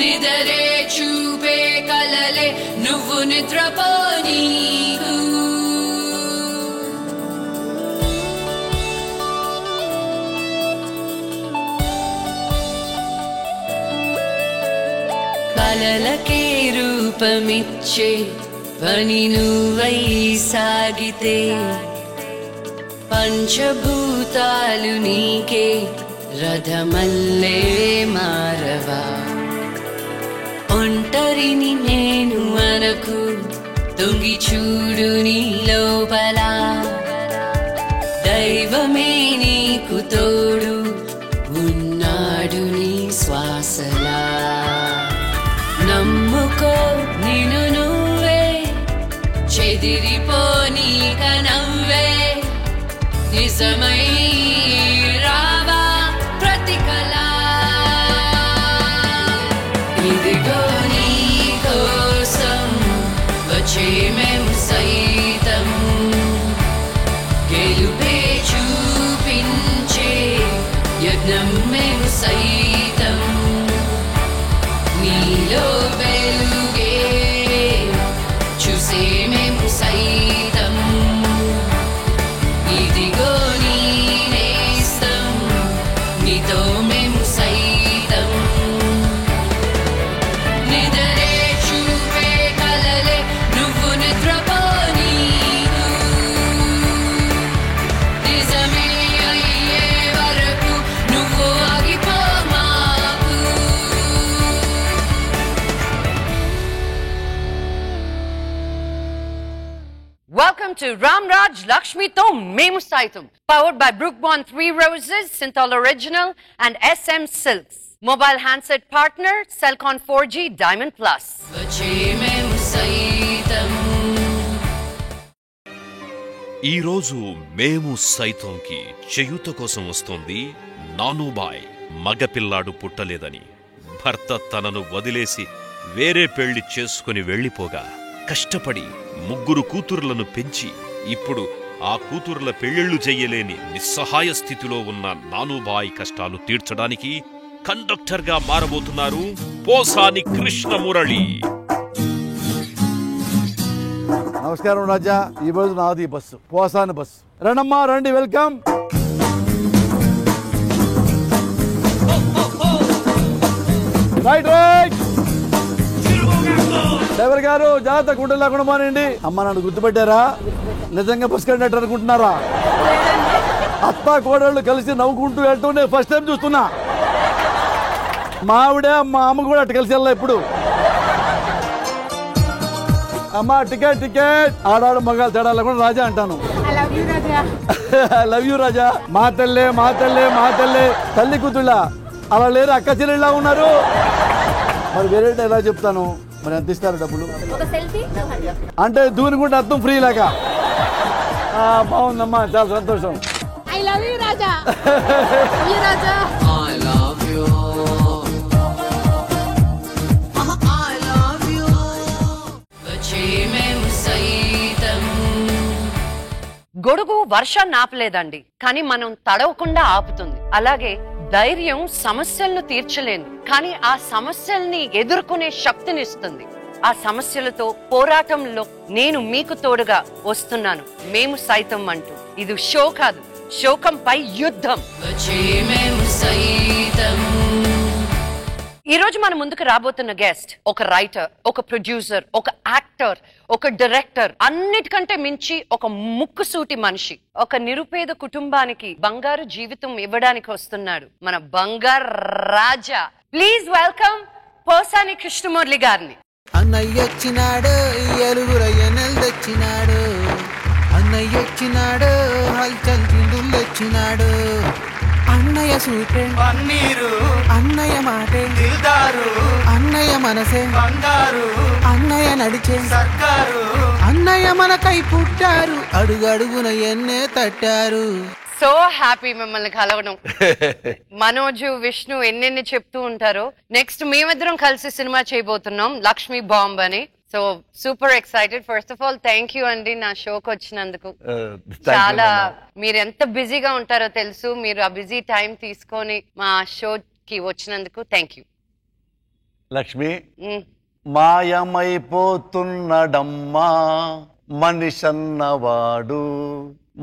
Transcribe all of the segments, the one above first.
నిదరే చూపే కలలే నువ్వు నిద్రపోనీకు కలలకే రూపమిచ్చే పని నువ్వై సాగితే పంచభూతాలు నీకే రథమల్లే మారవా ఒంటరిని నేను అనకు తొంగి చూడు నీ లోపల దైవమే నీకు తోడు ఉన్నాడు నీ శ్వాసలా నమ్ముకో నిన్ను నువ్వే చెదిరిపోనీక నవ్వే నిజమై రావా ప్రతి కళా ఇదిగో నీ కోసం వచ్చే మేము సైతం గెలుపే చూపించే యజ్ఞం మేము సైతం నీలో వెలుగే చూసే మేము సైతం ఇదిగో నీ నేస్తం నీతో మేము సైతం నిదరే చూపే కలలే నువ్వు నిద్రపోనీకు నిజమే అయ్యే వరకు నువ్వు ఆగిపో మాకు Welcome to Ramraj Lakshmi Tom Memu Saitum, powered by Brookbond 3 Roses, Synthol Original and SM Silks. Mobile handset partner, Cellcon 4G Diamond Plus. వచ్చే మేము సైతం ఈరోజు మేము సైతంకి చేయూత కోసం వస్తోంది నానుబాయ్. మగపిల్లాడు పుట్టలేదని భర్త తనను వదిలేసి వేరే పెళ్లి చేసుకుని వెళ్లిపోగా కష్టపడి 3 కూతుర్లను పెంచి ఇప్పుడు ఆ కూతుర్ల పెళ్లిళ్లు చెయ్యలేని నిస్సహాయ స్థితిలో ఉన్న నానుబాయ్ కష్టాలు తీర్చడానికి కండక్టర్గా మారబోతున్నారు పోసాని కృష్ణమురళి. నమస్కారం రాజా. ఈ రోజు నాది బస్సు, పోసాని బస్సు. రండమ్మా రండి, వెల్కమ్. Right right. డ్రైవర్ గారు జాగ్రత్త, గుండె లేకుండా మానండి. అమ్మ నన్ను గుర్తుపెట్టారా? నిజంగా బస్ కండక్టర్ అనుకుంటున్నారా? అత్త కోడళ్ళు కలిసి నవ్వుకుంటూ వెళ్తూనే ఫస్ట్ టైం చూస్తున్నా. మా ఆవిడ మా అమ్మ కూడా అటు కలిసి వెళ్ళా ఇప్పుడు. అమ్మా టికెట్ టికెట్. ఆడాడు మగాలు తేడా లేకుండా రాజా అంటాను. ఐ లవ్ యూ రాజా. మా తల్లే మా తల్లే మా తల్లే. తల్లి కూతుళ్ళ అలా లేరు, అక్క చెల్లెళ్ళ ఉన్నారు. మరి వేరే ఎలా చెప్తాను? మరి ఎంత ఇస్తారు డబ్బులు? అంటే దూనుకుంటే అర్థం ఫ్రీ లాగా. బాగుందమ్మా, చాలా సంతోషం. I love you Raja. Raja I love you I love you వచ్చే మేము సైతం గొడుగు వర్షాన్ని ఆపలేదండి, కానీ మనం తడవకుండా ఆపుతుంది. అలాగే ధైర్యం సమస్యలను తీర్చలేదు, కానీ ఆ సమస్యల్ని ఎదుర్కొనే శక్తినిస్తుంది. ఆ సమస్యలతో పోరాటంలో నేను మీకు తోడుగా వస్తున్నాను. మేము సైతం అంటూ ఇది షో కాదు, శోకంపై యుద్ధం. వచ్చే మేము సైతం ఈ రోజు మన ముందుకు రాబోతున్న గెస్ట్ ఒక రైటర్, ఒక ప్రొడ్యూసర్, ఒక యాక్టర్, ఒక డైరెక్టర్, అన్నిటికంటే మించి ఒక ముక్కుసూటి మనిషి. ఒక నిరుపేద కుటుంబానికి బంగారు జీవితం ఇవ్వడానికి వస్తున్నాడు మన బంగారు రాజా. ప్లీజ్ వెల్కమ్ పోసాని కృష్ణమురళి గారిని. అన్నయ్య వచ్చినాడు, ఎలుగురయ్యనెల్ తెచ్చినాడు. అన్నయ్య వచ్చినాడు, హల్చల్ చిందులు వచ్చినాడు. అన్నయ్య సూపే పన్నీరు, అన్నయ్య మాటే దిల్దారు, అన్నయ్య మనసే బంగారు, అన్నయ్య నడిచే సర్కారు. అన్నయ్య మనకై పుట్టారు, అడుగడుగున ఎన్నే తట్టారు. సో హ్యాపీ మిమ్మల్ని కలవడం. మనోజు విష్ణు ఎన్నెన్ని చెప్తూ ఉంటారో. నెక్స్ట్ మేమిద్దరం కలిసి సినిమా చేయబోతున్నాం, లక్ష్మీ బాంబ్ అని. So super excited. First of all thank you అండి నా షోకి వచ్చినందుకు. చాలా మీరు ఎంత బిజీగా ఉంటారో తెలుసు. మీరు ఆ బిజీ టైం తీసుకొని మా షోకి వచ్చినందుకు థ్యాంక్ యూ. లక్ష్మి ఉమ్. మాయమైపోతున్నడమ్మా మనిషన్నవాడు,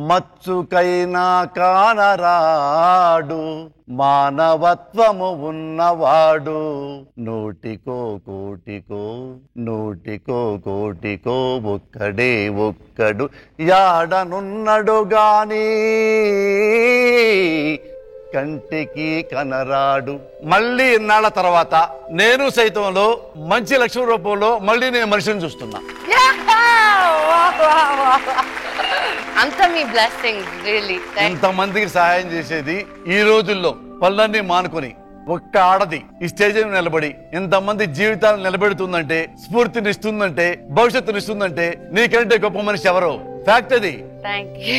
మచ్చుకైనా కానరాడు, మానవత్వము ఉన్నవాడు, నూటికో కోటికో నూటికో కోటికో ఒక్కడే ఒక్కడు యాడనున్నడు గాని కంటికి కనరాడు. మళ్ళీ ఇన్నాళ్ళ తర్వాత నేను సైతంలో మంచి లక్ష్మి రూపంలో మళ్ళీ నేను మనిషిని చూస్తున్నా. అంతా మీ బ్లెస్సింగ్స్ రియల్లీ. ఇంతమందికి సహాయం చేసేది ఈ రోజుల్లో పనులన్నీ మానుకొని ఒక్క ఆడది ఈ స్టేజ్ మీద నిలబడి ఇంతమంది జీవితాలను నిలబెడుతుందంటే, స్ఫూర్తినిస్తుందంటే, భవిష్యత్తునిస్తుందంటే నీకంటే గొప్ప మనిషి ఎవరో ఫ్యాక్ట్ అది. Thank you.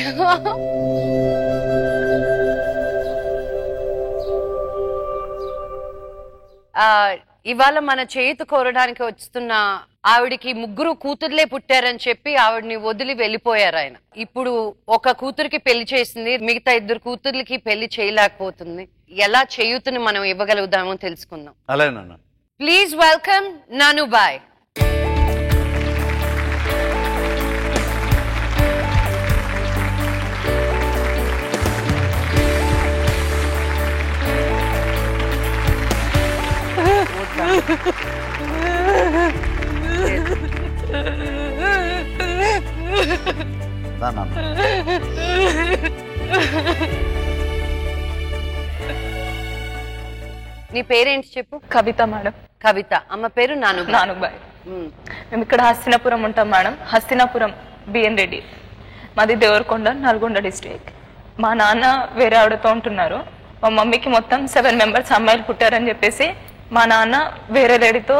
ఇవాళ మన చేతు కోరడానికి వస్తున్న ఆవిడికి 3 కూతుర్లే పుట్టారని చెప్పి ఆవిడని వదిలి వెళ్ళిపోయారు ఆయన. ఇప్పుడు ఒక కూతురికి పెళ్లి చేసింది, మిగతా 2 కూతుర్లకి పెళ్లి చేయలేకపోతుంది. ఎలా చేయూతని మనం ఇవ్వగలుగుదామో తెలుసుకుందాం. అలాగేనన్నా. Please welcome Nanubai. నీ పేరేంటి చెప్పు? కవిత మేడం. కవిత. అమ్మ పేరు నానుబాయ్. మేము ఇక్కడ హస్తినాపురం ఉంటాం మేడం. హస్తినాపురం బిఎన్ రెడ్డి. మాది దేవరకొండ, నల్గొండ డిస్ట్రిక్ట్. మా నాన్న వేరే ఆవిడతో ఉంటున్నారు. మా మమ్మీకి మొత్తం 7 మెంబర్స్ అమ్మాయిలు పుట్టారని చెప్పేసి మా నాన్న వేరే లేడీతో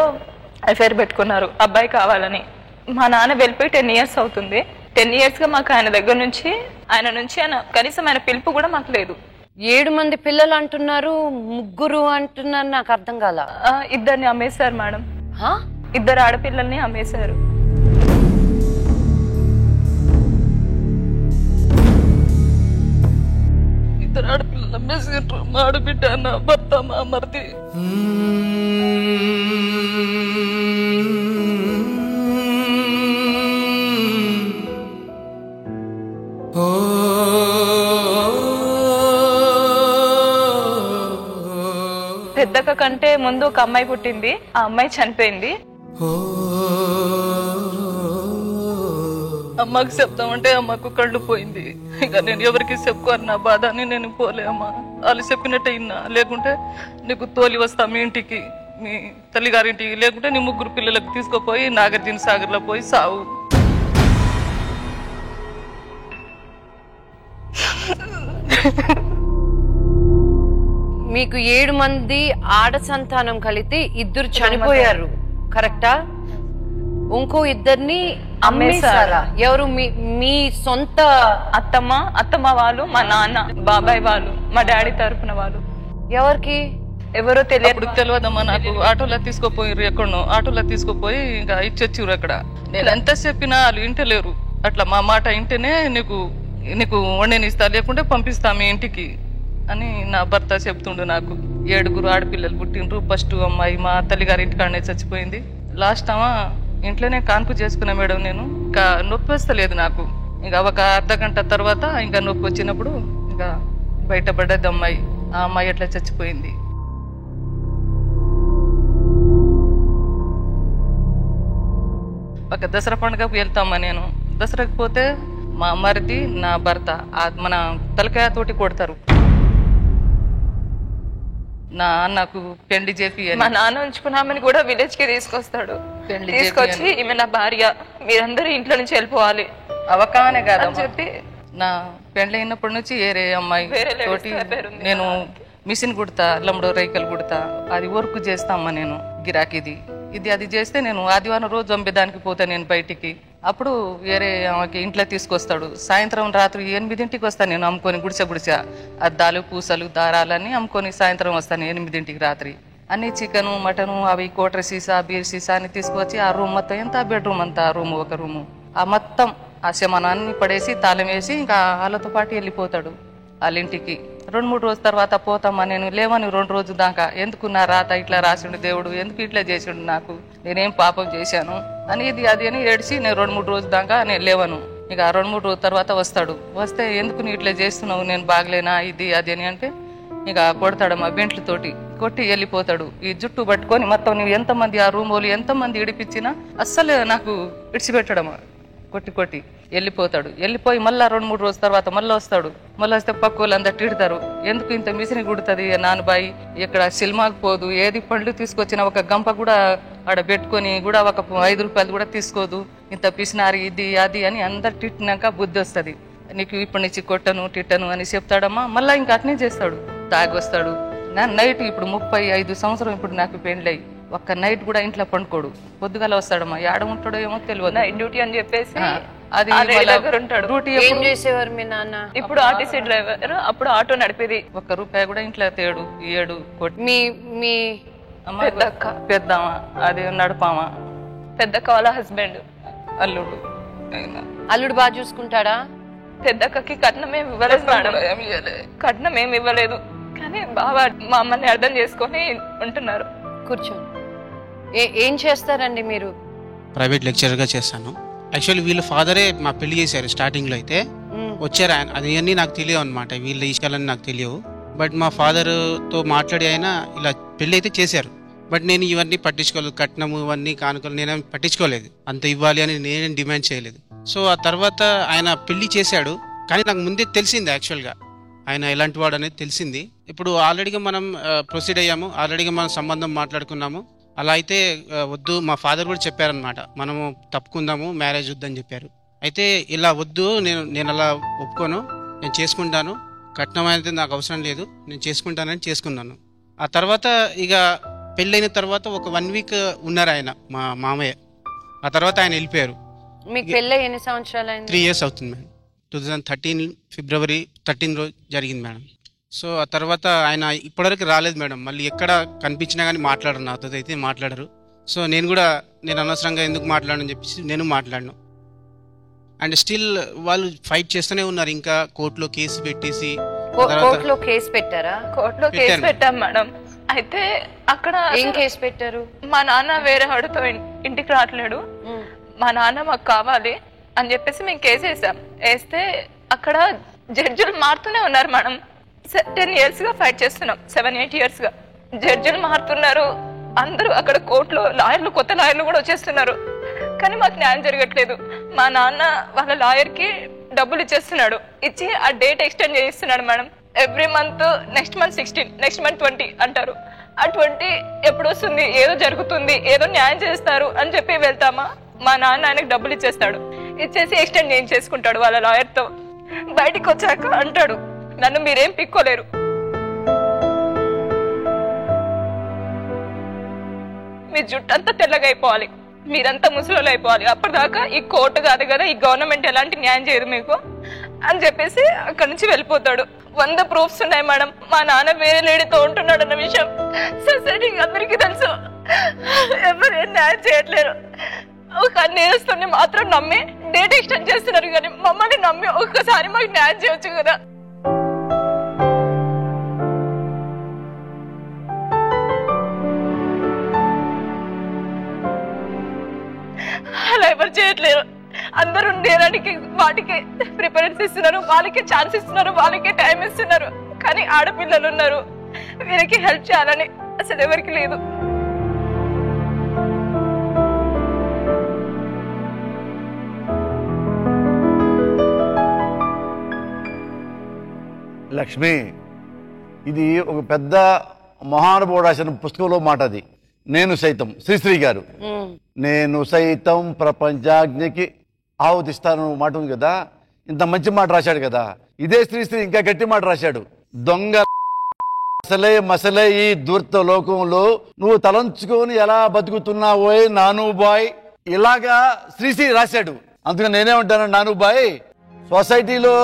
అఫైర్ పెట్టుకున్నారు అబ్బాయి కావాలని. మా నాన్న వెళ్ళిపోయి 10 ఇయర్స్ అవుతుంది. 10 ఇయర్స్గా మాకు ఆయన దగ్గర నుంచి ఆయన కనీసం ఆయన పిలుపు కూడా మాకు లేదు. 7 మంది పిల్లలు అంటున్నారు, 3 అంటున్నారు, నాకు అర్థం కాల. 2 అమ్మేశారు మేడం. 2 ఆడపిల్లల్ని అమ్మేశారు. ఆడపిల్లలు అమ్మేసారు. మా ఆడబిడ్డ, నా భర్త, మా మరిది. పెద్దక్క కంటే ముందు ఒక అమ్మాయి పుట్టింది. ఆ అమ్మాయి చనిపోయింది. అమ్మకి చెప్తామంటే అమ్మకు కళ్ళు పోయింది. ఇక నేను ఎవరికి చెప్పుకోరు నా బాధ అని నేను పోలే. అమ్మ వాళ్ళు చెప్పినట్టే ఇన్నా, లేకుంటే నీకు తోలి వస్తా మీ ఇంటికి, మీ తల్లిగారింటికి, లేకుంటే నీ 3 పిల్లలకు తీసుకుపోయి నాగార్జున సాగర్లో పోయి సావు. మీకు 7 మంది ఆడ సంతానం కలిసి 2 చనిపోయారు, కరెక్టా? ఇంకో 2ని అమ్మేశారా? ఎవరు? మీ సొంత అత్తమ్మ వాళ్ళు, మా నాన్న, బాబాయ్ వాళ్ళు, మా డాడీ తరపున వాళ్ళు. ఎవరికి? ఎవరో తెలియదమ్మా నాకు. ఆటోలో తీసుకుపోయారు, ఎక్కడో ఆటోలో తీసుకుపోయి ఇంకా ఇచ్చొచ్చారు. అక్కడ నేను ఎంత చెప్పినా వాళ్ళు ఇంటలేరు. అట్లా మా మాట ఇంటేనే నీకు వండనిస్తా, లేకుంటే పంపిస్తా మీ ఇంటికి అని నా భర్త చెప్తుండు. నాకు 7 ఆడపిల్లలు పుట్టిండ్రు. ఫస్ట్ అమ్మాయి మా తల్లిగారి ఇంటికాడనే చచ్చిపోయింది. లాస్ట్ అమ్మ ఇంట్లోనే కాన్పు చేసుకున్నా మేడం. నేను ఇంకా నొప్పి వస్తలేదు నాకు. ఇంకా ఒక అర్ధగంట తర్వాత ఇంకా నొప్పి వచ్చినప్పుడు ఇంకా బయటపడ్డది అమ్మాయి. ఆ అమ్మాయి ఎట్లా చచ్చిపోయింది. ఒక దసరా పండుగకు వెళ్తామా నేను. దసరాకి పోతే మా మరిది, నా భర్త మన తలకాయ తోటి కొడతారు. నా అన్నకు పెళ్లి చేపి, మా నాన్న ఉంచుకున్నామని కూడా విలేజ్ కి తీసుకొస్తాడు. తీసుకొచ్చి ఈమె నా భార్య, మీరందరూ ఇంట్లో నుంచి వెళ్ళిపోవాలి, అవకానే కాదు చెప్పి నా పెళ్లి అయినప్పటి నుంచి ఏరే అమ్మాయి తోటి నేను మిషన్ కుడతా, లంబడో రైకలు కుడతా, అది వర్క్ చేస్తామ్మా నేను. గిరాకీది ఇది అది చేస్తే నేను ఆదివారం రోజు అమ్మేదానికి పోతా నేను బయటికి. అప్పుడు వేరే ఆమెకి ఇంట్లో తీసుకొస్తాడు. సాయంత్రం రాత్రి 8ంటికి వస్తాను నేను అమ్ముకొని, గుడిసె అద్దాలు, పూసలు, దారాలన్నీ అమ్ముకొని సాయంత్రం వస్తాను 8ంటికి రాత్రి. అన్ని చికెను, మటను, అవి కోటర్ సీసా, బీర్ సీసా అని తీసుకొచ్చి ఆ రూమ్ మొత్తం ఎంత, బెడ్రూమ్ అంతా, రూము ఒక రూము, ఆ మొత్తం ఆ శమనాన్ని పడేసి తాళం వేసి ఇంకా వాళ్ళతో పాటు వెళ్ళిపోతాడు వాళ్ళ ఇంటికి. 2-3 రోజుల తర్వాత పోతామా, నేను లేవని 2 రోజుల దాకా, ఎందుకు నా రాత ఇట్లా రాసిండు దేవుడు, ఎందుకు ఇట్లా చేసిండు, నాకు నేనేం పాపం చేశాను అని ఇది అది అని ఏడిచి నేను 2-3 రోజుల దాకా నేను లేవను. ఇక 2-3 రోజుల తర్వాత వస్తాడు. వస్తే ఎందుకు నీ ఇట్లా చేస్తున్నావు, నేను బాగలేనా ఇది అది అని అంటే ఇక కొడతాడమ్మా బెంట్లతోటి, కొట్టి వెళ్ళిపోతాడు. ఈ జుట్టు పట్టుకొని మొత్తం నువ్వు ఎంతమంది ఆ రూమ్ వాళ్ళు ఎంతమంది ఇడిపించినా అస్సలు నాకు ఇడిచిపెట్టడమ్మా, కొట్టి వెళ్ళిపోతాడు. వెళ్ళిపోయి మళ్ళీ 2-3 రోజుల తర్వాత మళ్ళీ వస్తాడు. మళ్ళీ వస్తే పక్క వాళ్ళు అందరు తిడతారు, ఎందుకు ఇంత మిసిని కుడుతుంది నాన్నబాయి, ఇక్కడ సినిమాకి పోదు, ఏది పండ్లు తీసుకొచ్చినా ఒక గంప కూడా ఆడ పెట్టుకొని కూడా ఒక 5 రూపాయలు కూడా తీసుకోదు, ఇంత పిసినారి ఇది అది అని అందరు తిట్టినాక బుద్ధి వస్తుంది, నీకు ఇప్పటి నుంచి కొట్టను తిట్టను అని చెప్తాడమ్మా. మళ్ళీ ఇంకా అట్నే చేస్తాడు, తాగి వస్తాడు. నైట్ ఇప్పుడు 35 సంవత్సరం ఇప్పుడు నాకు పెండ్లై ఒక్క నైట్ కూడా ఇంట్లో పండుకోడు, పొద్దుగాల వస్తాడమ్మా. ఏడ ఉంటాడో ఏమో తెలియదు, డ్యూటీ అని చెప్పేసి అది డ్యూటీ ఏం చేసేవారు మీ నాన్న? ఇప్పుడు ఆర్టీసీ డ్రైవర్, అప్పుడు ఆటో నడిపేది. ₹1 కూడా ఇంట్లో తేడు ఏడు కొట్టి. మీ పెద్దమ్మ అది నడపామా, పెద్దక్క వాళ్ళ హస్బెండ్ అల్లుడు. అల్లుడు బాగా చూసుకుంటాడా? పెద్దక్కకి కట్నం ఏమి ఇవ్వలేదు మేడం, కట్నం ఏమి ఇవ్వలేదు, కానీ బాగా మా అమ్మని అర్థం చేసుకొని ఉంటున్నారు. కూర్చోండి. ఏం చేస్తారండి మీరు? ప్రైవేట్ లెక్చరర్గా చేస్తాను. యాక్చువల్లీ వీళ్ళ ఫాదరే మా పెళ్లి చేశారు. స్టార్టింగ్లో అయితే వచ్చారు ఆయన, అది అన్నీ నాకు తెలియవు అనమాట, వీళ్ళ ఇష్టాలన్నీ నాకు తెలియవు. బట్ మా ఫాదర్తో మాట్లాడి ఆయన ఇలా పెళ్లి అయితే చేశారు. బట్ నేను ఇవన్నీ పట్టించుకోలేదు, కట్నము ఇవన్నీ కానుకలు నేనేం పట్టించుకోలేదు, అంత ఇవ్వాలి అని నేనేం డిమాండ్ చేయలేదు. సో ఆ తర్వాత ఆయన పెళ్లి చేశాడు, కానీ నాకు ముందే తెలిసింది యాక్చువల్గా ఆయన ఎలాంటి వాడు అనేది తెలిసింది. ఇప్పుడు ఆల్రెడీగా మనం ప్రొసీడ్ అయ్యాము, ఆల్రెడీగా మనం సంబంధం మాట్లాడుకున్నాము. అలా అయితే వద్దు, మా ఫాదర్ కూడా చెప్పారనమాట, మనము తప్పుకుందాము, మ్యారేజ్ వద్దని చెప్పారు. అయితే ఇలా వద్దు, నేను అలా ఒప్పుకోను, నేను చేసుకుంటాను, కట్నం అనేది నాకు అవసరం లేదు, నేను చేసుకుంటానని చేసుకున్నాను. ఆ తర్వాత ఇక పెళ్ళైన తర్వాత ఒక 1 వీక్ ఉన్నారు ఆయన, మా మామయ్య. ఆ తర్వాత ఆయన వెళ్ళిపోయారు. మీకు పెళ్ళై ఎన్ని సంవత్సరాలు అయింది? 3 years అవుతుంది మేడం. 2013 February 13 రోజు జరిగింది మేడం. సో ఆ తర్వాత ఆయన ఇప్పటివరకు రాలేదు మేడం. మళ్ళీ ఎక్కడ కనిపించినా కానీ మాట్లాడరు, నాతో అయితే మాట్లాడరు. సో నేను అనవసరంగా ఎందుకు మాట్లాడని చెప్పేసి నేను మాట్లాడను. అండ్ స్టిల్ వాళ్ళు ఫైట్ చేస్తూనే ఉన్నారు, ఇంకా కోర్టులో కేసు పెట్టేసి. కోర్టులో కేసు పెట్టారా? కోర్టులో కేసు పెట్టాం మేడం. అయితే అక్కడ ఏం కేసు పెట్టారు? మా నాన్న వేరే వాడితో ఇంటికి రావట్లేడు, మా నాన్న మాకు కావాలి అని చెప్పేసి మేము కేసు వేస్తే అక్కడ జడ్జిలు మారుతూనే ఉన్నారు మేడం. 10 years గా ఫైట్ చేస్తున్నాం, 7-8 years గా జడ్జిలు మారుతున్నారు. అందరూ అక్కడ కోర్టులో లాయర్లు, కొత్త లాయర్లు కూడా వచ్చేస్తున్నారు, కానీ మాకు న్యాయం జరగట్లేదు. మా నాన్న వాళ్ళ లాయర్ కి డబ్బులు ఇచ్చేస్తున్నాడు, ఇచ్చి ఆ డేట్ ఎక్స్టెండ్ చేయిస్తున్నాడు madam. Every month next month 16, next month 20 అంటారు. ఆ 20 ఎప్పుడు వస్తుంది, ఏదో జరుగుతుంది, ఏదో న్యాయం చేస్తారు అని చెప్పి వెళ్తామా, మా నాన్న ఆయనకు డబ్బులు ఇచ్చేస్తాడు, ఇచ్చేసి ఎక్స్టెండ్ చేయించేసుకుంటాడు వాళ్ళ లాయర్తో. బయటికి వచ్చాక అంటాడు, నన్ను మీరేం పిక్కోలేరు, మీ జుట్టు అంతా తెల్లగా అయిపోవాలి, మీరంతా ముసలోళ్ళు అయిపోవాలి, అప్పటిదాకా ఈ కోర్టు కాదు కదా, ఈ గవర్నమెంట్ ఎలాంటి న్యాయం చేయదు మీకు అని చెప్పేసి అక్కడి నుంచి వెళ్ళిపోతాడు. 100 proofs ఉన్నాయి మేడం, మా నాన్న వేరే లేడీతో ఉంటున్నాడు అన్న విషయం సొసైటీ అందరికీ తెలుసు. ఎవరు ఏం న్యాయం చేయట్లేరు. ఒక నేరస్తుని మాత్రం నమ్మి డేట్ ఎక్స్టెండ్ చేస్తున్నారు, కానీ మమ్మల్ని నమ్మి ఒక్కసారి మాకు న్యాయం చేయొచ్చు కదా. అలా ఎవరు చేయట్లేరు. అందరూ నేరానికి వాటికి ప్రిఫరెన్స్ ఇస్తున్నారు, వాళ్ళకి ఛాన్స్ ఇస్తున్నారు, వాళ్ళకి టైం ఇస్తున్నారు, కానీ ఆడపిల్లలు ఉన్నారు, వీరికి హెల్ప్ చేయాలని అసలు ఎవరికి లేదు. లక్ష్మి, ఇది ఒక పెద్ద మహానుభావుడు రాసిన పుస్తకంలో మాట. అది నేను సైతం, శ్రీశ్రీ గారు, నేను సైతం ప్రపంచాజ్ఞకి ఆహుతిస్తాను మాట ఉంది కదా, ఇంత మంచి మాట రాశాడు కదా. ఇదే శ్రీశ్రీ ఇంకా గట్టి మాట రాశాడు, దొంగ మసలే ఈ దూర్త లోకంలో నువ్వు తలంచుకొని ఎలా బతుకుతున్నావోయ్ నానుబాయ్, ఇలాగా శ్రీశ్రీ రాశాడు. అందుకని నేనేమంటాను, నానుబాయ్, సొసైటీలో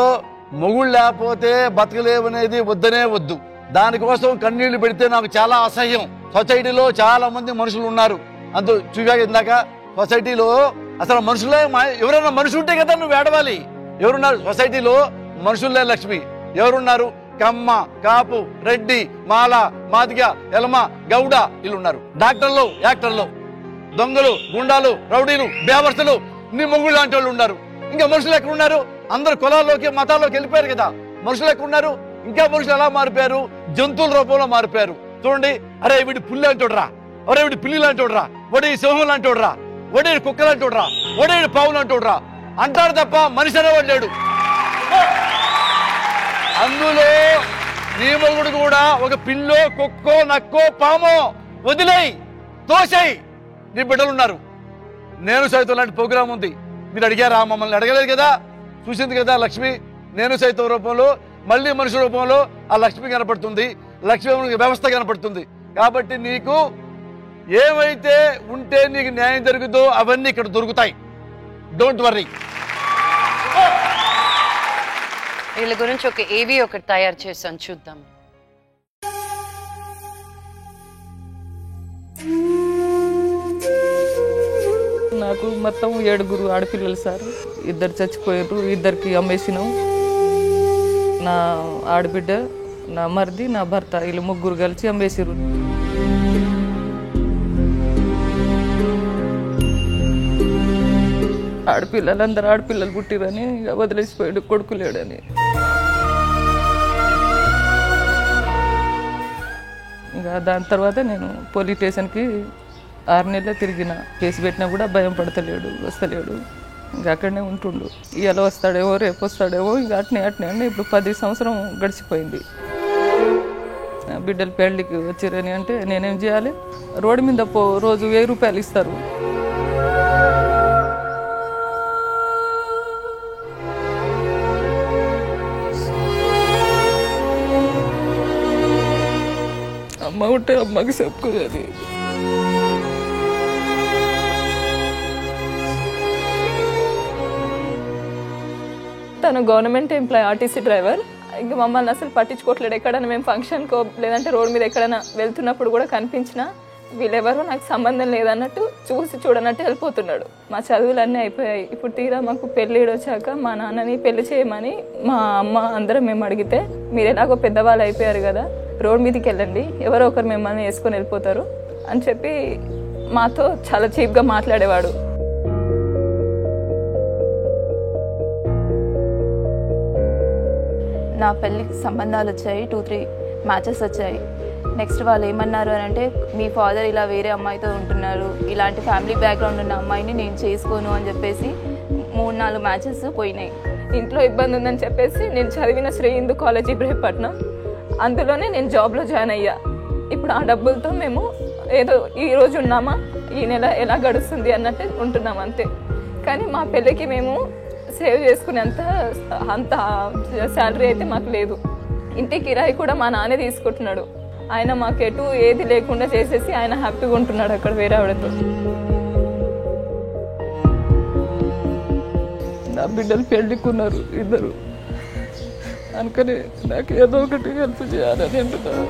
మొగుళ్ళు లేకపోతే బతకలేవనేది వద్దనే వద్దు, దానికోసం కన్నీళ్లు పెడితే నాకు చాలా అసహ్యం. సొసైటీలో చాలా మంది మనుషులు ఉన్నారు, అందు చూసాక ఇందాక సొసైటీలో అసలు మనుషులే, ఎవరైనా మనుషులు ఉంటే కదా నువ్వు ఏడవాలి. ఎవరున్నారు సొసైటీలో? మనుషులే లక్ష్మి. ఎవరున్నారు? కమ్మ, కాపు, రెడ్డి, మాల, మాదిగ, ఎలమ, గౌడ వీళ్ళు ఉన్నారు. డాక్టర్లు, యాక్టర్లు, దొంగలు, గుండాలు, రౌడీలు, బేవర్సులు, నీ మొగుళ్ళు లాంటి వాళ్ళు ఉన్నారు. ఇంకా మనుషులు ఎక్కడ ఉన్నారు? అందరు కులాల్లోకి మతాల్లోకి వెళ్ళిపోయారు కదా. మనుషులు ఎక్కడ ఉన్నారు? ఇంకా మనుషులు ఎలా మారిపోయారు? జంతువుల రూపంలో మారిపోయారు. చూడండి, అరే వీడి పుల్లి లాంటోడ్రా, అరే వీడి పిల్లి లాంటోడ్రా, వడి సింహం లాంటోడ్రా, వడి కుక్క లాంటోడ్రా, వడి పావు లాంటోడ్రా అంటారు తప్ప మనిషి అనేవాడు లేడు. అందులో నీ మొగుడు కూడా ఒక పిల్లో, కుక్కో, నక్కో, పామో వదిలేయి, తోసేయి. నీ బిడ్డలు ఉన్నారు. నేను సైతం లాంటి ప్రోగ్రాం ఉంది. మీరు అడిగారా? మమ్మల్ని అడగలేదు కదా. చూసింది కదా లక్ష్మి. నేను సైతం రూపంలో మళ్ళీ మనిషి రూపంలో ఆ లక్ష్మి కనపడుతుంది. లక్ష్మి వ్యవస్థ కనపడుతుంది. కాబట్టి నీకు ఏమైతే ఉంటే నీకు న్యాయం జరుగుతుందో అవన్నీ ఇక్కడ దొరుకుతాయి. Don't worry. వీళ్ళ గురించి ఒక ఏవి ఒకటి తయారు చేశాను, చూద్దాం. నాకు మొత్తం 7 ఆడపిల్లలు సార్. 2 చచ్చిపోయారు, 2కి అమ్మేసినాం. నా ఆడబిడ్డ, నా మరిది, నా భర్త వీళ్ళు 3 కలిసి అమ్మేసారు. ఆడపిల్లలందరూ ఆడపిల్లలు పుట్టిరని వదిలేసిపోయాడు, కొడుకు లేడని. ఇంకా దాని తర్వాత నేను పోలీస్ స్టేషన్కి 6 నెలలు తిరిగిన. కేసు పెట్టినా కూడా భయం పడతలేడు, వస్తలేడు. ఇంకా అక్కడనే ఉంటుండు. ఇవాళ వస్తాడేమో, రేపు వస్తాడేమో. ఇంకా అట్నే అట్నే ఇప్పుడు 10 సంవత్సరం గడిచిపోయింది. బిడ్డలు పెళ్ళికి వచ్చారని అంటే నేనేం చేయాలి? రోడ్డు మీద రోజు 1000 రూపాయలు ఇస్తారు. అమ్మ ఉంటే అమ్మకి చెప్పుకోవాలి. తను గవర్నమెంట్ ఎంప్లాయ్, ఆర్టీసీ డ్రైవర్. ఇంకా మమ్మల్ని అసలు పట్టించుకోవట్లేడు. ఎక్కడైనా మేము ఫంక్షన్కో లేదంటే రోడ్ మీద ఎక్కడైనా వెళ్తున్నప్పుడు కూడా కనిపించినా వీళ్ళెవరో నాకు సంబంధం లేదన్నట్టు చూసి చూడనట్టు వెళ్ళిపోతున్నాడు. మా చదువులన్నీ అయిపోయాయి. ఇప్పుడు తీరా మాకు పెళ్ళిడు వచ్చాక మా నాన్నని పెళ్లి చేయమని మా అమ్మ అందరం మేము అడిగితే, మీరు ఎలాగో పెద్దవాళ్ళు అయిపోయారు కదా, రోడ్ మీదకి వెళ్ళండి, ఎవరో ఒకరు మిమ్మల్ని వేసుకొని వెళ్ళిపోతారు అని చెప్పి మాతో చాలా చీప్గా మాట్లాడేవాడు. నా పెళ్ళికి సంబంధాలు వచ్చాయి, 2-3 మ్యాచెస్ వచ్చాయి. నెక్స్ట్ వాళ్ళు ఏమన్నారు అని అంటే, మీ ఫాదర్ ఇలా వేరే అమ్మాయితో ఉంటున్నారు, ఇలాంటి ఫ్యామిలీ బ్యాక్గ్రౌండ్ ఉన్న అమ్మాయిని నేను చేసుకోను అని చెప్పేసి 3-4 మ్యాచెస్ పోయినాయి. ఇంట్లో ఇబ్బంది ఉందని చెప్పేసి నేను చదివిన శ్రీ హిందూ కాలేజ్ ఇబ్రహీంపట్నం, అందులోనే నేను జాబ్లో జాయిన్ అయ్యా. ఇప్పుడు ఆ డబ్బులతో మేము ఏదో ఈ రోజు ఉన్నామా, ఈ నెల ఎలా గడుస్తుంది అన్నట్టు ఉంటున్నాం అంతే. కానీ మా పెళ్ళికి మేము సేవ్ చేసుకునేంత అంత శాలరీ అయితే మాకు లేదు. ఇంటి కిరాయి కూడా మా నాన్నే తీసుకుంటున్నాడు. ఆయన మాకు ఎటు ఏది లేకుండా చేసేసి ఆయన హ్యాపీగా ఉంటున్నాడు అక్కడ వేరే ఆవిడతో. నా బిడ్డలు పెళ్ళికున్నారు 2. అనుకని నాకు ఏదో ఒకటి హెల్ప్ చేయాలని అంటున్నాను.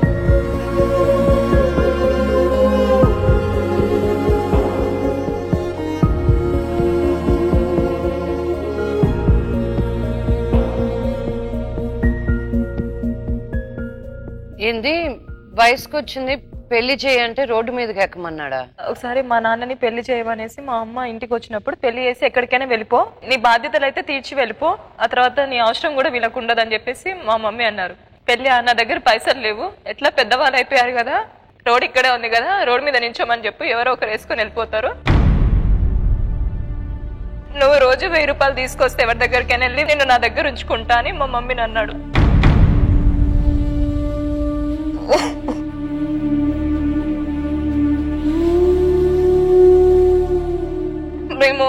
ఏంది వయసుకు వచ్చింది పెళ్లి చేయంటే రోడ్డు మీదకి ఎక్కమన్నాడా? ఒకసారి మా నాన్నని పెళ్లి చేయమనేసి మా అమ్మ ఇంటికి వచ్చినప్పుడు, పెళ్లి చేసి ఎక్కడికైనా వెళ్ళిపో, నీ బాధ్యతలు అయితే తీర్చి వెళ్ళిపో, ఆ తర్వాత నీ అవసరం కూడా వీళ్ళకు ఉండదని చెప్పేసి మా మమ్మీ అన్నారు. పెళ్లి నా దగ్గర పైసలు లేవు, ఎట్లా పెద్దవాళ్ళు అయిపోయారు కదా, రోడ్ ఇక్కడే ఉంది కదా, రోడ్ మీద నించోమని చెప్పి ఎవరో ఒకరు వేసుకొని వెళ్ళిపోతారు, నువ్వు రోజు 1000 రూపాయలు తీసుకొస్తే ఎవరి దగ్గరికైనా వెళ్ళి నేను నా దగ్గర ఉంచుకుంటా అని మా మమ్మీని అన్నాడు. మేము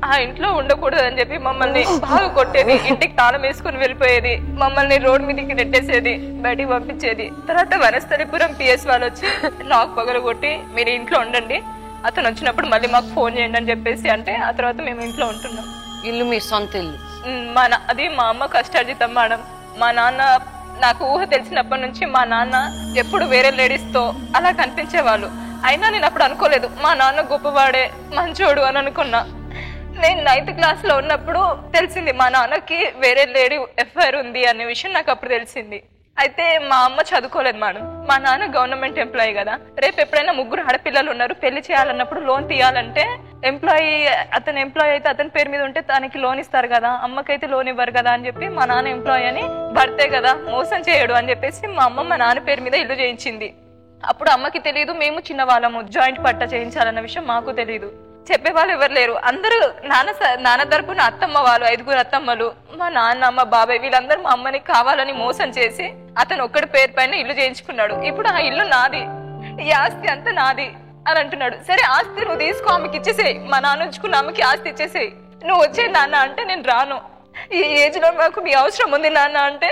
ఆ ఇంట్లో ఉండకూడదు అని చెప్పి మమ్మల్ని బాగా కొట్టేది, ఇంటికి తాళం వేసుకుని వెళ్ళిపోయేది, మమ్మల్ని రోడ్ మీదకి నెట్టేసేది, బయటికి పంపించేది. తర్వాత వనస్థలిపురం PS వాళ్ళు వచ్చి లాక్ పగలగొట్టి మీరు ఇంట్లో ఉండండి, అతను వచ్చినప్పుడు మళ్ళీ మాకు ఫోన్ చేయండి అని చెప్పేసి అంటే ఆ తర్వాత మేము ఇంట్లో ఉంటున్నాం. ఇల్లు మీ సొంత ఇల్లు? అది మా అమ్మ కష్టార్జితం మేడం. మా నాన్న నాకు ఊహ తెలిసినప్పటి నుంచి మా నాన్న ఎప్పుడు వేరే లేడీస్ తో అలా కనిపించేవాళ్ళు. అయినా నేను అప్పుడు అనుకోలేదు మా నాన్న గొప్పవాడే మంచోడు అని అనుకున్నా. నేను 9th క్లాస్ లో ఉన్నప్పుడు తెలిసింది మా నాన్నకి వేరే లేడీ ఎఫ్ఐఆర్ ఉంది అనే విషయం నాకు అప్పుడు తెలిసింది. అయితే మా అమ్మ చదువుకోలేదు మేడం, మా నాన్న గవర్నమెంట్ ఎంప్లాయీ కదా. రేపు ఎప్పుడైనా ముగ్గురు ఆడపిల్లలు ఉన్నారు, పెళ్లి చేయాలన్నప్పుడు లోన్ తీయాలంటే అతను ఎంప్లాయీ అయితే అతని పేరు మీద ఉంటే తనకి లోన్ ఇస్తారు కదా, అమ్మకైతే లోన్ ఇవ్వరు కదా అని చెప్పి మా నాన్న ఎంప్లాయీ అని భర్తే కదా మోసం చేయడు అని చెప్పేసి మా అమ్మ మా నాన్న పేరు మీద ఇల్లు చేయించింది. అప్పుడు అమ్మకి తెలియదు, మేము చిన్న వాళ్ళము, జాయింట్ పట్టా చేయించాలన్న విషయం మాకు తెలియదు. చెప్పే వాళ్ళు ఎవరు లేరు. అందరూ నాన్న తరపున అత్తమ్మ వాళ్ళు 5 అత్తమ్మలు, మా నాన్న మా బాబాయ్ వీళ్ళందరూ మా అమ్మని కావాలని మోసం చేసి అతను ఒక్కడి పేరు పైన ఇల్లు చేయించుకున్నాడు. ఇప్పుడు ఆ ఇల్లు నాది, ఈ ఆస్తి అంతా నాది అని అంటున్నాడు. సరే ఆస్తి నువ్వు తీసుకో, ఆమెకి ఇచ్చేసేయి, మా నాన్న ఉంచుకున్న ఆమెకి ఆస్తి ఇచ్చేసేయి, నువ్వు వచ్చే నాన్న అంటే నేను రాను, ఈ ఏజ్ లో మాకు మీ అవసరం ఉంది నాన్న అంటే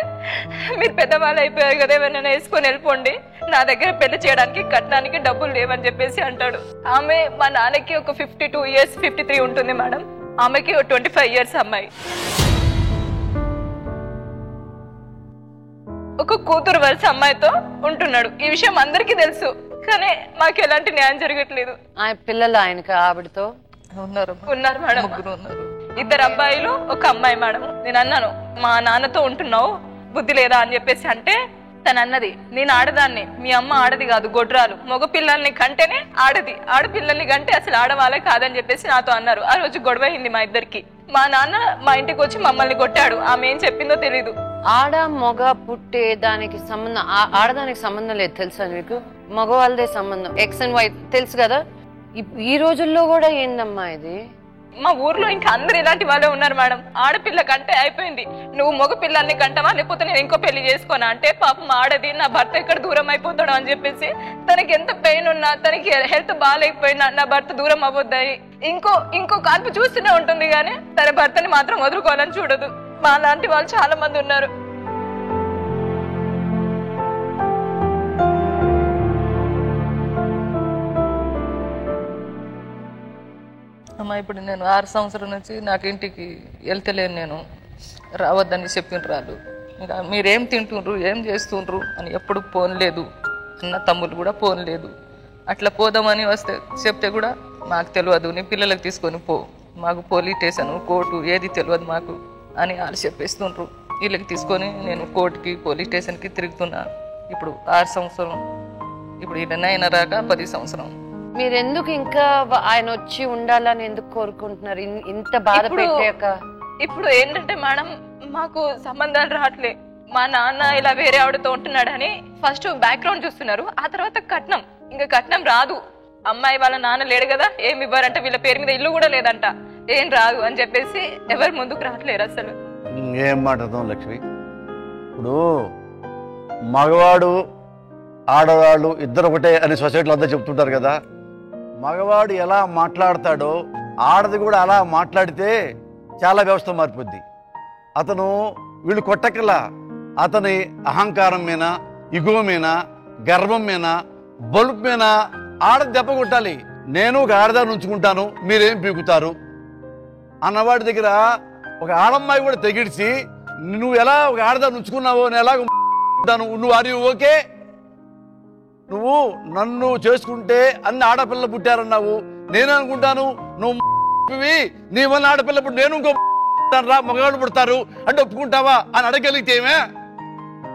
మీరు పెద్దవాళ్ళు అయిపోయారు కదా, ఏమైనా వేసుకొని వెళ్ళిపోండి, నా దగ్గర పెళ్లి చేయడానికి కట్టడానికి డబ్బులు లేవని చెప్పేసి అంటాడు. ఆమె మా నాన్నకి ఒక 52 years 53 ఉంటుంది మేడం, ఆమెకి 25 years అమ్మాయి. ఒక కూతురు వరుస అమ్మాయితో ఉంటున్నాడు. ఈ విషయం అందరికీ తెలుసు, కానీ మాకు ఎలాంటి న్యాయం జరగట్లేదు. ఆయన పిల్లలు ఆయనకి ఆవిడతో ఉన్నారు మేడం, 3 ఉన్నారు, 2 అబ్బాయిలు 1 అమ్మాయి మేడం. నేను అన్నాను మా నాన్నతో ఉంటున్నావు బుద్ధి లేదా అని చెప్పేసి అంటే తను అన్నది, నేను ఆడదాన్ని, మీ అమ్మ ఆడది కాదు గొడ్రాలు, మగ పిల్లల్ని కంటేనే ఆడది, ఆడపిల్లల్ని కంటే అసలు ఆడవాళ్ళే కాదని చెప్పేసి నాతో అన్నారు. ఆ రోజు గొడవ అయింది మా ఇద్దరికి. మా నాన్న మా ఇంటికి వచ్చి మమ్మల్ని కొట్టాడు. ఆమె ఏం చెప్పిందో తెలీదు. ఆడ మగ పుట్టే దానికి సంబంధం, ఆడదానికి సంబంధం లేదు తెలుసా మీకు, మగవాళ్ళదే సంబంధం. ఎక్స్ అండ్ వై తెలుసు కదా. ఈ రోజుల్లో కూడా ఏందమ్మా ఇది? మా ఊర్లో ఇంకా అందరు ఇలాంటి వాళ్ళే ఉన్నారు మేడం. ఆడపిల్ల కంటే అయిపోయింది, నువ్వు మగ పిల్లల్ని కంటవా లేకపోతే నేను ఇంకో పెళ్లి చేసుకోనా అంటే పాపం ఆడది, నా భర్త ఎక్కడ దూరం అయిపోతాడు అని చెప్పేసి తనకి ఎంత పెయిన్ ఉన్నా, తనకి హెల్త్ బాగాలేకపోయినా నా భర్త దూరం అవ్వద్దాయి ఇంకో కాల్పు చూస్తూనే ఉంటుంది, కానీ తన భర్తని మాత్రం వదులుకోవాలని చూడదు. మా లాంటి వాళ్ళు చాలా మంది ఉన్నారు. అమ్మ ఇప్పుడు నేను 6 సంవత్సరాల నుంచి నాకు ఇంటికి వెళ్తలేను, నేను రావద్దని చెప్పిండ్రు వాళ్ళు. ఇంకా మీరేం తింటుండ్రు ఏం చేస్తుండ్రు అని ఎప్పుడు ఫోన్ లేదు, అన్న తమ్ముళ్ళు కూడా ఫోన్ లేదు. అట్లా పోదామని వస్తే చెప్తే కూడా మాకు తెలియదు, నీ పిల్లలకు తీసుకొని పో, మాకు పోలీస్ స్టేషన్ కోర్టు ఏది తెలియదు మాకు అని వాళ్ళు చెప్పేస్తుండ్రు. వీళ్ళకి తీసుకొని నేను కోర్టుకి పోలీస్ స్టేషన్కి తిరుగుతున్నా. ఇప్పుడు 6 సంవత్సరం, ఇప్పుడు ఈయన అయిన రాక 10 సంవత్సరం. మీరెందుకు ఇంకా ఆయన వచ్చి ఉండాలని ఎందుకు కోరుకుంటున్నారు ఇంత బాధ పెట్టాక? ఇప్పుడు ఏంటంటే మేడం మాకు సంబంధాలు రావట్లే. మా నాన్న ఇలా వేరే ఆవిడతో ఉంటున్నాడని ఫస్ట్ బ్యాక్గ్రౌండ్ చూస్తున్నారు, ఆ తర్వాత కట్నం. ఇంకా కట్నం రాదు, అమ్మాయి వాళ్ళ నాన్న లేడు కదా, ఏమి ఇవ్వరంట, వీళ్ళ పేరు మీద ఇల్లు కూడా లేదంట, ఏం రాదు అని చెప్పేసి ఎవరు ముందుకు రావట్లేరు అసలు. ఏం మాట్లాడతాం లక్ష్మి, ఇప్పుడు మగవాడు ఆడవాళ్ళు ఇద్దరు ఒకటే అని సొసైటీలో అంతా చెప్తుంటారు కదా. మగవాడు ఎలా మాట్లాడతాడో ఆడది కూడా అలా మాట్లాడితే చాలా వ్యవస్థ మారిపోద్ది. అతను వీళ్ళు కొట్టకలా అతని అహంకారం మీద, ఇగో మీద, గర్వం మీద, బలుపు మీద ఆడది దెబ్బ కొట్టాలి. నేను ఒక ఆడదాన్ని ఉంచుకుంటాను, మీరేం పీకుతారు అన్నవాడి దగ్గర ఒక ఆడమ్మాయి కూడా తెగిడిచి నువ్వు ఎలా ఒక ఆడదాన్ని ఉంచుకున్నావో నేను ఎలాగ నువ్వు అది ఓకే, నువ్వు నన్ను చేసుకుంటే అన్ని ఆడపిల్ల పుట్టారన్నావు, నేను అనుకుంటాను నువ్వు నీ వల్ల ఆడపిల్ల పుట్టి నేను ఇంకో రా మగవాళ్ళు పుడతారు అంటే ఒప్పుకుంటావా అని అడగలిగితేమే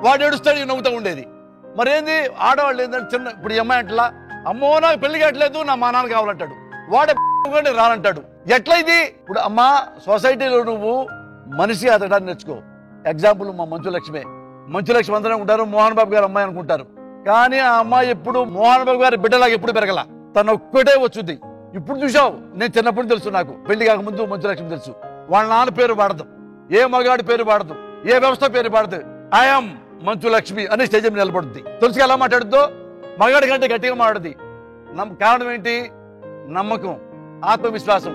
వాడు ఏడుస్తాడు, నవ్వుతూ ఉండేది. మరేంది ఆడవాళ్ళు ఏంటంటే చిన్న ఇప్పుడు అమ్మాయి అంటలా, అమ్మో నాకు పెళ్లి కావట్లేదు నా మా నాన్న కావాలంటాడు, వాడే రానంటాడు. ఎట్లా ఇది? ఇప్పుడు అమ్మా సొసైటీలో నువ్వు మనిషి అతడాన్ని నేర్చుకో. ఎగ్జాంపుల్ మా మంచులక్ష్మి అందరూ అనుకుంటారు మోహన్ బాబు గారు అమ్మాయి అనుకుంటారు, కానీ ఆ అమ్మాయి ఎప్పుడు మోహన్ బాబు గారి బిడ్డలాగా ఎప్పుడు పెరగల, తను ఒక్కటే వచ్చుద్ది. ఇప్పుడు చూసావు, నేను చిన్నప్పుడు తెలుసు, నాకు పెళ్లి కాకముందు మంచులక్ష్మి తెలుసు. వాళ్ళ నాన్న పేరు పాడదు, ఏ మగాడి పేరు పాడదు, ఏ వ్యవస్థ పేరు పాడదు, ఐఎమ్ మంచులక్ష్మి అనే స్టేజ్ మీద నిలబడుద్ది. తెలుసుగా ఎలా మాట్లాడుద్దో, మగాడి కంటే గట్టిగా మాట్లాడుద్ది. కారణం ఏంటి? నమ్మకం, ఆత్మవిశ్వాసం.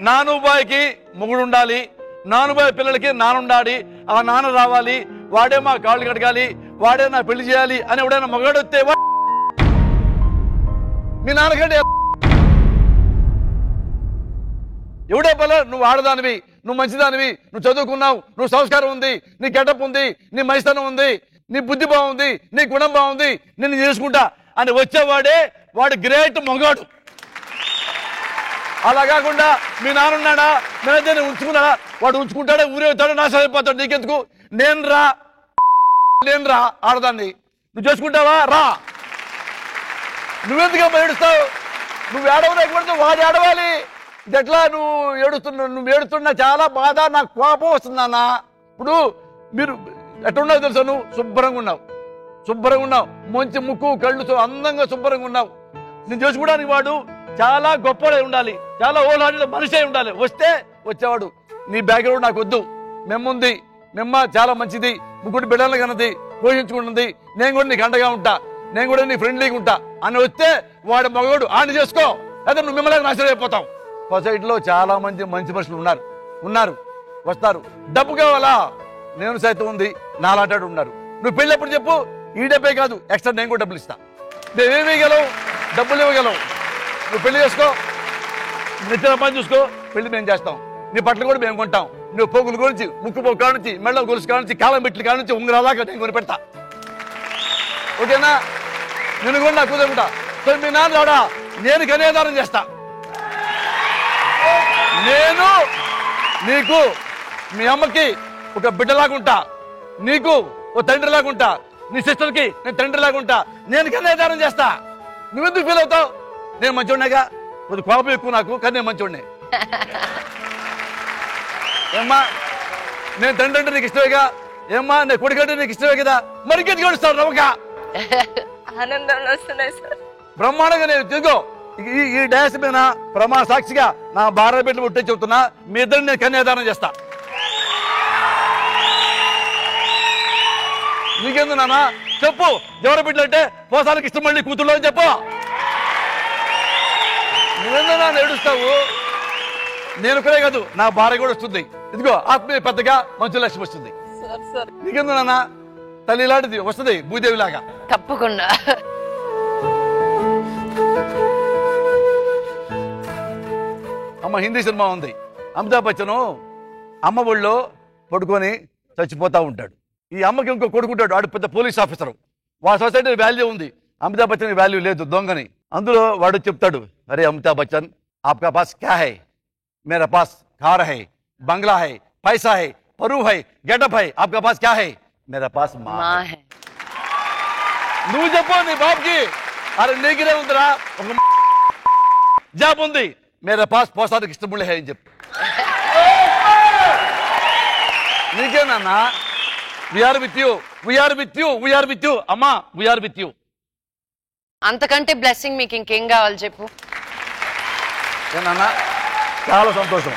నానుబాయికి మొగుడు ఉండాలి, నానుబాయి పిల్లలకి నానుండాలి, ఆ నాన్న రావాలి, వాడే మా కాళ్ళు కడగాలి, వాడే నా పెళ్లి చేయాలి అని ఎవడైనా మగాడు వస్తే మీ నాన్నకంటే ఎవడే పల నువ్వు ఆడదానివి, నువ్వు మంచిదానివి, నువ్వు చదువుకున్నావు, నువ్వు సంస్కారం ఉంది, నీ గెటప్ ఉంది, నీ మంచితనం ఉంది, నీ బుద్ధి బాగుంది, నీ గుణం బాగుంది, నిన్ను చేసుకుంటా అని వచ్చేవాడే వాడు గ్రేట్ మగాడు. అలా కాకుండా మీ నాన్న ఉన్నాడా మేనేజర్ని ఉంచుకున్నాడా వాడు ఉంచుకుంటాడే ఊరేగుతాడు నాశనం అయిపోతాడు నీకెందుకు నేను రా ఆడదాన్ని నువ్వు చేసుకుంటావా రా నువ్వెందుకు ఏడుస్తావు నువ్వు ఏడవలేకపోతే వాడు ఏడవాలి ఇది ఎట్లా నువ్వు ఏడుతున్నా చాలా బాధ నాకు కోపం వస్తుందన్న ఇప్పుడు మీరు ఎట్టున్నావు తెలుసా నువ్వు శుభ్రంగా ఉన్నావు మంచి ముక్కు కళ్ళు అందంగా శుభ్రంగా ఉన్నావు నేను చేసుకోవడానికి వాడు చాలా గొప్పగా ఉండాలి చాలా ఓలాడి మనిషి అయి ఉండాలి వచ్చేవాడు నీ బ్యాక్గ్రౌండ్ నాకు వద్దు మెమ్ముంది మెమ్మ చాలా మంచిది ముగ్గురు బిడ్డలు కన్నది పోషించుకుంటుంది నేను కూడా నీకు అండగా ఉంటా నేను కూడా నీ ఫ్రెండ్లీగా ఉంటా అని వస్తే వాడు మగవాడు ఆని చేసుకో అయితే నువ్వు మిమ్మల్ని నాశనం అయిపోతావు సొసైటీలో చాలా మంది మంచి మనుషులు ఉన్నారు వస్తారు డబ్బు కావాలా నేను సైతం ఉంది నాలాంటాడు ఉన్నారు నువ్వు పెళ్ళి ఎప్పుడు చెప్పు ఈ డబ్బే కాదు ఎక్స్ట్రా నేను కూడా డబ్బులు ఇస్తా నువ్వేమి ఇవ్వగలవు డబ్బులు ఇవ్వగలవు నువ్వు పెళ్లి చేసుకో నిత్య పని చూసుకో పెళ్లి మేము చేస్తాం నీ బట్టలు కూడా మేము కొంటాం నువ్వు పోగులు గురించి ముక్కు పోగు కానుంచి మెళ్ళ గొలుసు కానుంచి కాలం పెట్లు కానుంచి ఉంగరాలాగా నేను కొని పెడతా ఓకేనా నేను కూడా నాకు కుదురుకుంటా సో మీ నాన్న రాడా నేను కన్యాదానం చేస్తా నేను నీకు మీ అమ్మకి ఒక బిడ్డలాగుంటా నీకు ఓ తండ్రిలాగుంటా నీ సిస్టర్కి నేను తండ్రిలాగుంటా నేను కన్యాదానం చేస్తా నువ్వెందుకు ఫీల్ అవుతావు నేను మంచోడినాగా కొద్ది కోపం ఎక్కువ నాకు కానీ నేను మంచోడినే ఏమ్మా నేను తండ్రి అంటే నీకు ఇష్టమేగా ఏమ్మా నేను కొడుకంటే నీకు ఇష్టమే కదా మరి ఇంకెందుకు ఏడుస్తావు నవ్వక ఆనందంలో వస్తున్నాయి సార్ బ్రహ్మాండంగా నేను తిరుగు ఈ డాష్ మీద ప్రమాణ సాక్షిగా నా భార్య బిడ్డలు పుట్టే చెబుతున్నా మీ ఇద్దరిని నేను కన్యాదానం చేస్తా నీకెందు నాన్న చెప్పు ఎవరి బిడ్డలు అంటే పోసానికి ఇష్టం మళ్ళీ కూతుళ్ళు అని చెప్పు నువ్వెందు నాన్న ఏడుస్తావు నేను ఒకరే కాదు నా భార్య కూడా వస్తుంది ఇదిగో ఆత్మీయ పెద్దగా మంచు లక్ష్మి వస్తుంది నీకెందు నాన్న తల్లి లాంటిది వస్తుంది భూదేవి లాగా తప్పకుండా అమ్మ హిందీ సినిమా ఉంది అమితాబ్ బచ్చన్ అమ్మ ఒళ్ళో పడుకొని చచ్చిపోతా ఉంటాడు ఈ అమ్మకి ఇంకో కొడుకుంటాడు వాడు పెద్ద పోలీస్ ఆఫీసరు వాళ్ళ సొసైటీ వాల్యూ ఉంది అమితాబ్ బచ్చన్ వాల్యూ లేదు దొంగని అందులో వాడు చెప్తాడు అరే అమితాబ్ బచ్చన్ ఆప్కా పాస్ క్యా హై మేరా పాస్ కార్ హై బంగ్లా హై పైసా హై పరువు హై గెటప్ హై ఆప్కా పాస్ క్యా హై మేరా పాస్ మా హై నువ్వు చెప్పు నీ బాబుకి అరే నీకిరే ఉందిరా ఒక జాబ్ ఉంది మేరా పాస్ పోసానికి ఇష్టముళ్ళే హై అని చెప్పు నీకేనన్నా వీఆర్ విత్ యూ అమ్మా వీఆర్ విత్ యూ అంతకంటే బ్లెస్సింగ్ మీకు ఇంకేం కావాలి చెప్పు ఏనన్నా చాలా సంతోషం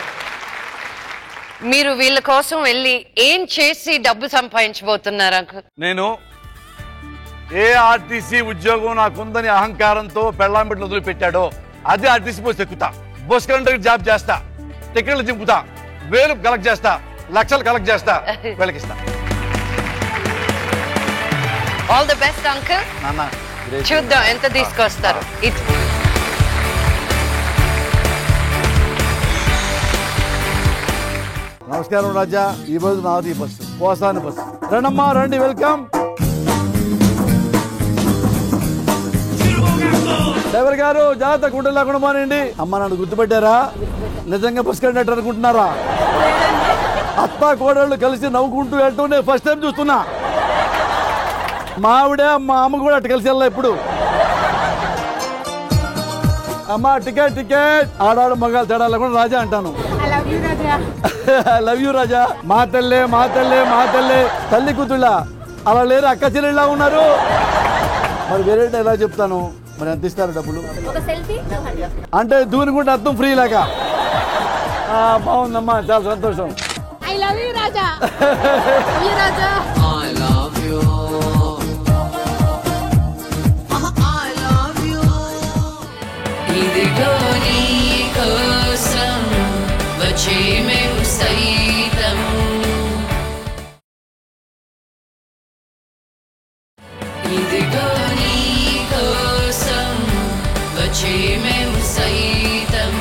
మీరు వీళ్ళ కోసం వెళ్ళి ఏం చేసి డబ్బు సంపాదించబోతున్నారు అంకుల్ నేను ఏ ఆర్టీసీ ఉద్యోగం నాకుందని అహంకారంతో పెళ్ళాం బిడ్డలు వదిలిపెట్టాడో అదే ఆర్టీసీ పోసి ఎక్కుతా బస్ కండక్టర్ జాబ్ చేస్తా టికెట్లు దింపుతా వేలు కలెక్ట్ చేస్తా లక్షలు కలెక్ట్ చేస్తా వెలకిస్తా ఆల్ ది బెస్ట్ అంకుల్ నాన్న చూద్దాం ఎంత తీసుకొస్తారు నమస్కారం రాజా ఈ రోజు నాది బస్సు పోసాని బస్సు రండమ్మా రండి వెల్కమ్ డ్రైవర్ గారు జాగ్రత్త గుండె లేకుండా మానండి అమ్మ నన్ను గుర్తుపెట్టారా నిజంగా బస్ కండక్టర్ అనుకుంటున్నారా అత్త కోడళ్ళు కలిసి నవ్వుకుంటూ వెళ్తూ నేను ఫస్ట్ టైం చూస్తున్నా మా ఆవిడ మా అమ్మ కూడా అటు కలిసి వెళ్ళా ఇప్పుడు అమ్మ టికెట్ ఆడాడు మగాలు తేడా లేకుండా రాజా అంటాను లవ్ యూ రాజా మా తల్లే తల్లి కూతుళ్ళ అలా లేరు అక్క చెల్లెళ్ళ ఉన్నారు మరి వేరే ఎలా చెప్తాను మరి ఎంత ఇస్తారు డబ్బులు అంటే దూనుకుంటే అర్థం ఫ్రీ లాగా బాగుందమ్మా చాలా సంతోషం I love you, Raja. You, Raja. I love you. I love you. ఇదిగో నీ కోసం వచ్చే మేము సైతం ఇదిగో నీ కోసం వచ్చే మేము సైతం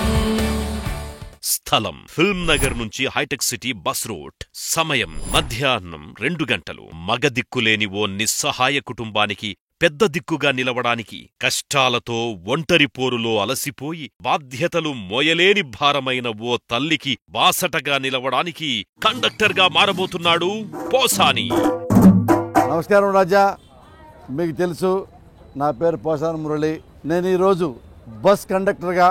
స్థలం ఫిల్మ్ నగర్ నుంచి హైటెక్ సిటీ బస్ రూట్ సమయం మధ్యాహ్నం 2 గంటలు మగదిక్కులేని ఓ నిస్సహాయ కుటుంబానికి పెద్ద దిక్కుగా నిలవడానికి, కష్టాలతో ఒంటరి పోరులో అలసిపోయి బాధ్యతలు మోయలేని భారమైన ఓ తల్లికి బాసటగా నిలవడానికి కండక్టర్గా మారబోతున్నాడు పోసాని. నమస్కారం రాజా, మీకు తెలుసు నా పేరు పోసాని మురళి. నేను ఈరోజు బస్ కండక్టర్గా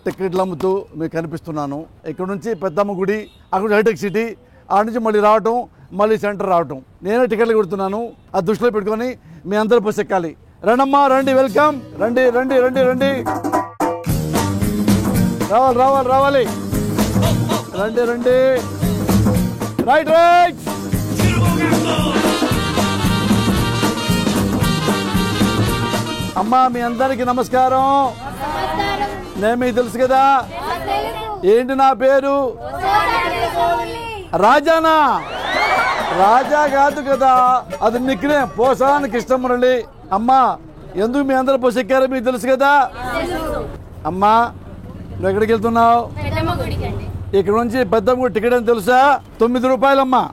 టికెట్లు అమ్ముతూ మీకు కనిపిస్తున్నాను. ఇక్కడ నుంచి పెద్దమ్మ గుడి, అక్కడ హైటెక్ సిటీ, ఆ నుంచి మళ్ళీ రావటం, మళ్ళీ సెంటర్ రావటం. నేనే టికెట్లు కొడుతున్నాను. ఆ దృష్టిలో పెట్టుకొని మీ అందరూ బస్ ఎక్కాలి. రండమ్మా, రండి, వెల్కమ్, రండి రండి రండి రండి, రావాలి రావాలి రావాలి, రండి రండి, రైట్ రైట్. అమ్మా మీ అందరికి నమస్కారం. నేను మీకు తెలుసు కదా, ఏంటి నా పేరు? రాజానా? రాజా కాదు కదా, అది నిక్నే, పోసాని కృష్ణమురళి. అమ్మా ఎందుకు మీ అందరు బస్సు ఎక్కారో మీకు తెలుసు కదా. అమ్మా నువ్వు ఎక్కడికి వెళ్తున్నావు? ఇక్కడ నుంచి పెద్దమ్మ గుడి టికెట్ అని తెలుసా? 9 రూపాయలమ్మా.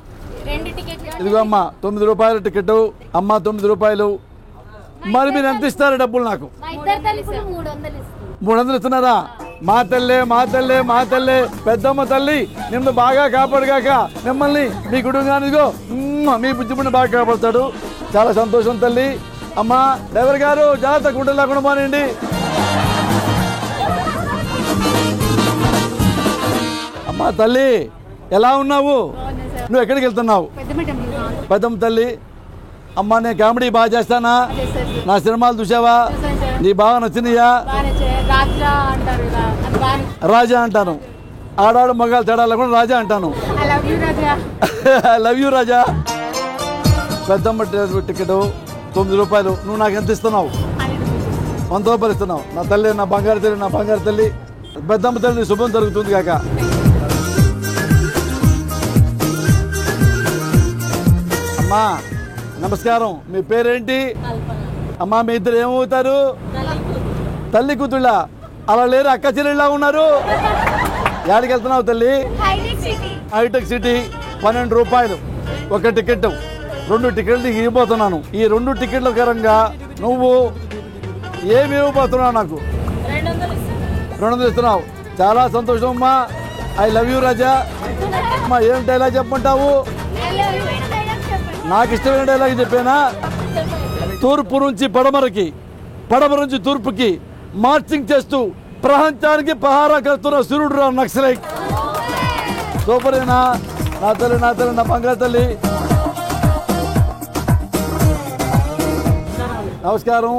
ఇదిగో అమ్మా 9 రూపాయల టికెట్ అమ్మా, 9 రూపాయలు. మరి మీరు ఎంత ఇస్తారు డబ్బులు? నాకు 300 ఇస్తున్నారా? మా తల్లే మా తల్లే మా తల్లే, పెద్దమ్మ తల్లి నిన్ను బాగా కాపాడుగాక, మిమ్మల్ని మీ కుటుంబానికో మీ బుజ్జిపుడిని బాగా కాపాడుతాడు. చాలా సంతోషం తల్లి. అమ్మా డ్రైవర్ గారు జాగ్రత్త, గుండెలు లేకుండా మానేయండి. అమ్మా తల్లి ఎలా ఉన్నావు? నువ్వు ఎక్కడికి వెళ్తున్నావు? పెద్దమ్మ తల్లి. అమ్మా నేను కామెడీ బాగా చేస్తానా? నా సినిమాలు చూసావా? నీ బాగా నచ్చినాయా? రాజా అంటాను, ఆడాడు మగాళ్ళు తేడా లేకుండా రాజా అంటాను. లవ్ యూ రాజా. పెద్దమ్మ టికెట్ 9 రూపాయలు. నువ్వు నాకు ఎంత ఇస్తున్నావు? 100 రూపాయలు ఇస్తున్నావు. నా తల్లి, నా బంగారు తల్లి, నా బంగారు తల్లి. పెద్దమ్మ తల్లి శుభం జరుగుతుంది కాక. అమ్మా నమస్కారం, మీ పేరేంటి? అమ్మా మీ ఇద్దరు ఏమవుతారు? తల్లి కూతుళ్ళ? అలా లేరు, అక్క చెల్లెళ్ళ ఉన్నారు. ఎక్కడికి వెళ్తున్నావు తల్లి? Hitech city. 12 రూపాయలు ఒక టికెట్. 2 టికెట్లు ఇవ్వబోతున్నాను. ఈ 2 టికెట్ల కరంగా నువ్వు ఏమి ఇవ్వబోతున్నావు? నాకు 200 ఇస్తున్నావు. చాలా సంతోషం అమ్మా. ఐ లవ్ యూ రాజా. అమ్మా ఏం డైలాగ్ చెప్పమంటావు? నాకు ఇష్టమైన డైలాగ్ చెప్పానా? తూర్పు నుంచి పడమరకి, పడమర నుంచి తూర్పుకి మార్చింగ్ చేస్తూ ప్రపంచానికి పహారా కడుతున్న సూర్యుడు రా నక్సలైట్. సూపరేనా? నా తల్లి, నా తల్లి, నా బంగారు తల్లి. నమస్కారం.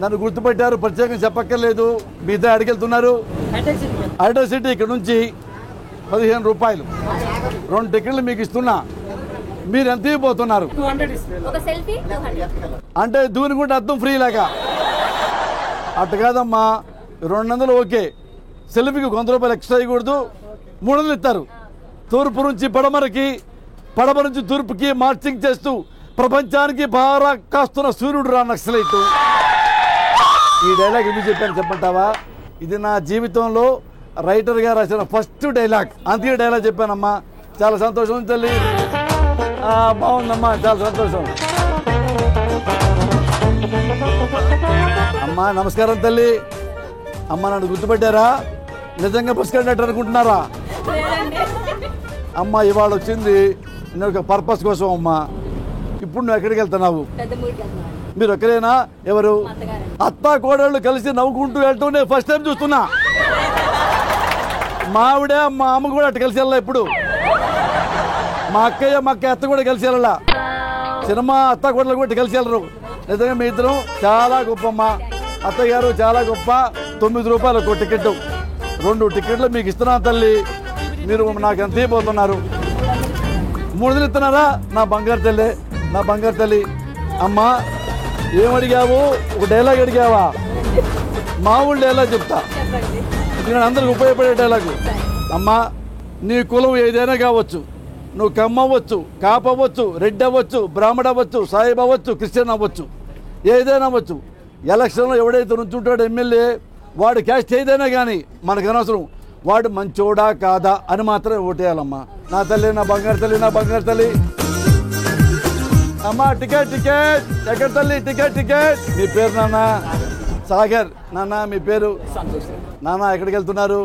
నన్ను గుర్తుపెట్టారు, ప్రత్యేకంగా చెప్పక్కర్లేదు. మీ ఇద్దరు అడిగి వెళ్తున్నారు హైటెక్ సిటీ. ఇక్కడ నుంచి 15 రూపాయలు. 2 టికెట్లు మీకు ఇస్తున్నా. మీరు ఎంత ఇవ్వబోతున్నారు? అంటే దూనికుంటే అర్థం ఫ్రీ లాగా. అట్టు కాదమ్మా, 200 ఓకే. సెల్ఫీకి 100 రూపాయలు ఎక్స్ట్రా ఇవ్వకూడదు. 300 ఇస్తారు. తూర్పు నుంచి పడమరకి, పడమర నుంచి తూర్పుకి మార్చింగ్ చేస్తూ ప్రపంచానికి భారా కాస్తున్న సూర్యుడు రా నక్సలైట్. ఈ డైలాగ్ ఎందుకు చెప్పాను చెప్పంటావా? ఇది నా జీవితంలో రైటర్గా రాసిన ఫస్ట్ డైలాగ్. అందుకే డైలాగ్ చెప్పానమ్మా. చాలా సంతోషం తల్లి. బాగుందమ్మా, చాలా సంతోషం. అమ్మా నమస్కారం తల్లి. అమ్మ నన్ను గుర్తుపెట్టారా? నిజంగా బస్ కండక్టర్ అనుకుంటున్నారా? అమ్మ ఇవాళ వచ్చింది నేను ఒక పర్పస్ కోసం అమ్మా. ఇప్పుడు నువ్వు ఎక్కడికి వెళ్తున్నావు? మీరు ఎక్కడైనా? ఎవరు? అత్త కోడళ్ళు కలిసి నవ్వుకుంటూ వెళ్తూ నేను ఫస్ట్ టైం చూస్తున్నా. మా ఆవిడ మా అమ్మ కూడా అటు కలిసి వెళ్ళా. ఇప్పుడు మా అక్కయ్య మా అత్త కూడా కలిసి వెళ్ళాలా. సినిమా అత్త కోడలు కూడా కలిసి వెళ్ళరు. నిజంగా మీ ఇద్దరం చాలా గొప్పమ్మ. అత్తయ్య గారు చాలా గొప్ప. 9 రూపాయలు ఒక టికెట్. 2 టికెట్లు మీకు ఇస్తున్నాను తల్లి. మీరు నాకు ఎంత ఇవ్వబోతున్నారు? 300 ఇస్తున్నారా? నా బంగారు తల్లి, నా బంగారు తల్లి. అమ్మా ఏమడిగావు? ఒక డైలాగ్ అడిగావా? మామూలు డైలాగ్ చెప్తా, నేను అందరికి ఉపయోగపడే డైలాగు. అమ్మా నీ కులం ఏదైనా కావచ్చు, నువ్వు కమ్మ అవ్వచ్చు, కాపు అవ్వచ్చు, రెడ్డి అవ్వచ్చు, బ్రాహ్మణ అవ్వచ్చు, సాయిబ్ అవ్వచ్చు, క్రిస్టియన్ అవ్వచ్చు, ఏదైనా అవ్వచ్చు. ఎలక్షన్లో ఎవడైతే నుంచుంటాడో ఎమ్మెల్యే, వాడు క్యాస్ట్ ఏదైనా కానీ మనకు అనవసరం. వాడు మంచోడా కాదా అని మాత్రమే ఓటేయాలమ్మా. నా తల్లి, నా బంగారు తల్లి, నా బంగారు తల్లి. అమ్మా టికెట్ టికెట్ ఎక్కడ తల్లి టికెట్ టికెట్. మీ పేరు నాన్న? సాగర్. నాన్న మీ పేరు? నాన్న ఎక్కడికి వెళ్తున్నారు?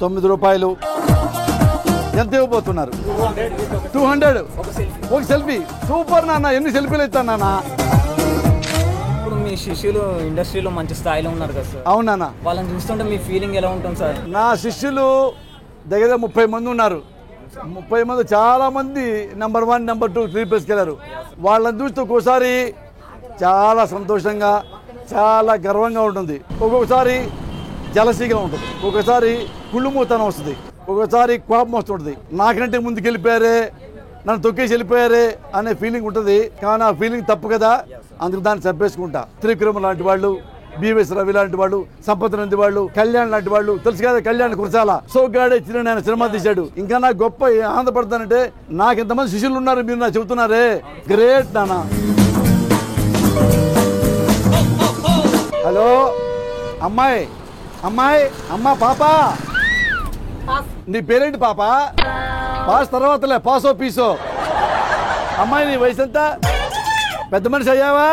9 రూపాయలు. ఎంత ఇవ్వబోతున్నారు? 200. ఒక సెల్ఫీ. సూపర్ నాన్న. ఎన్ని సెల్ఫీలు ఇస్తాను నాన్న? ఇప్పుడు మీ శిష్యులు ఇండస్ట్రీలో మంచి స్థాయిలో ఉన్నారు కదా సార్. అవునా? వాళ్ళని చూస్తుంటే మీ ఫీలింగ్ ఎలా ఉంటుంది సార్? నా శిష్యులు దగ్గర 30 మంది ఉన్నారు. 30 మంది చాలా మంది నెంబర్ 1 నెంబర్ 2 3 ప్లేస్కి వెళ్ళారు. వాళ్ళని చూస్తే ఒక్కోసారి చాలా సంతోషంగా చాలా గర్వంగా ఉంటుంది, ఒక్కొక్కసారి జలసీగా ఉంటుంది, ఒక్కొక్కసారి కుళ్ళుమూతనం వస్తుంది, ఒక్కొక్కసారి కోపం వస్తుంటుంది. నాకంటే ముందుకు వెళ్ళిపోయారే, నన్ను తొక్కేసి వెళ్ళిపోయారే అనే ఫీలింగ్ ఉంటుంది. కానీ ఆ ఫీలింగ్ తప్పు కదా, అందుకు దాన్ని చెప్పేసుకుంటా. త్రివిక్రమ లాంటి వాళ్ళు, బివిఎస్ రవి లాంటి వాళ్ళు, సంపత్ నంది వాళ్ళు, కళ్యాణ్ లాంటి వాళ్ళు, తెలుసు కదా కళ్యాణ్ కురసాల సోగ్గాడే చిన్న ఆయన సినిమా తీశాడు. ఇంకా నాకు గొప్ప ఆనందపడతానంటే నాకు ఇంతమంది శిష్యులు ఉన్నారు, మీరు నాకు చెబుతున్నారే, గ్రేట్ నాన్న. హలో అమ్మాయి, అమ్మాయి, అమ్మా, పాప, నీ పేరేంటి పాప? పాస్ తర్వాతలే, పాసో పీసో. అమ్మాయి నీ వయసు ఎంత? పెద్ద మనిషి అయ్యావా?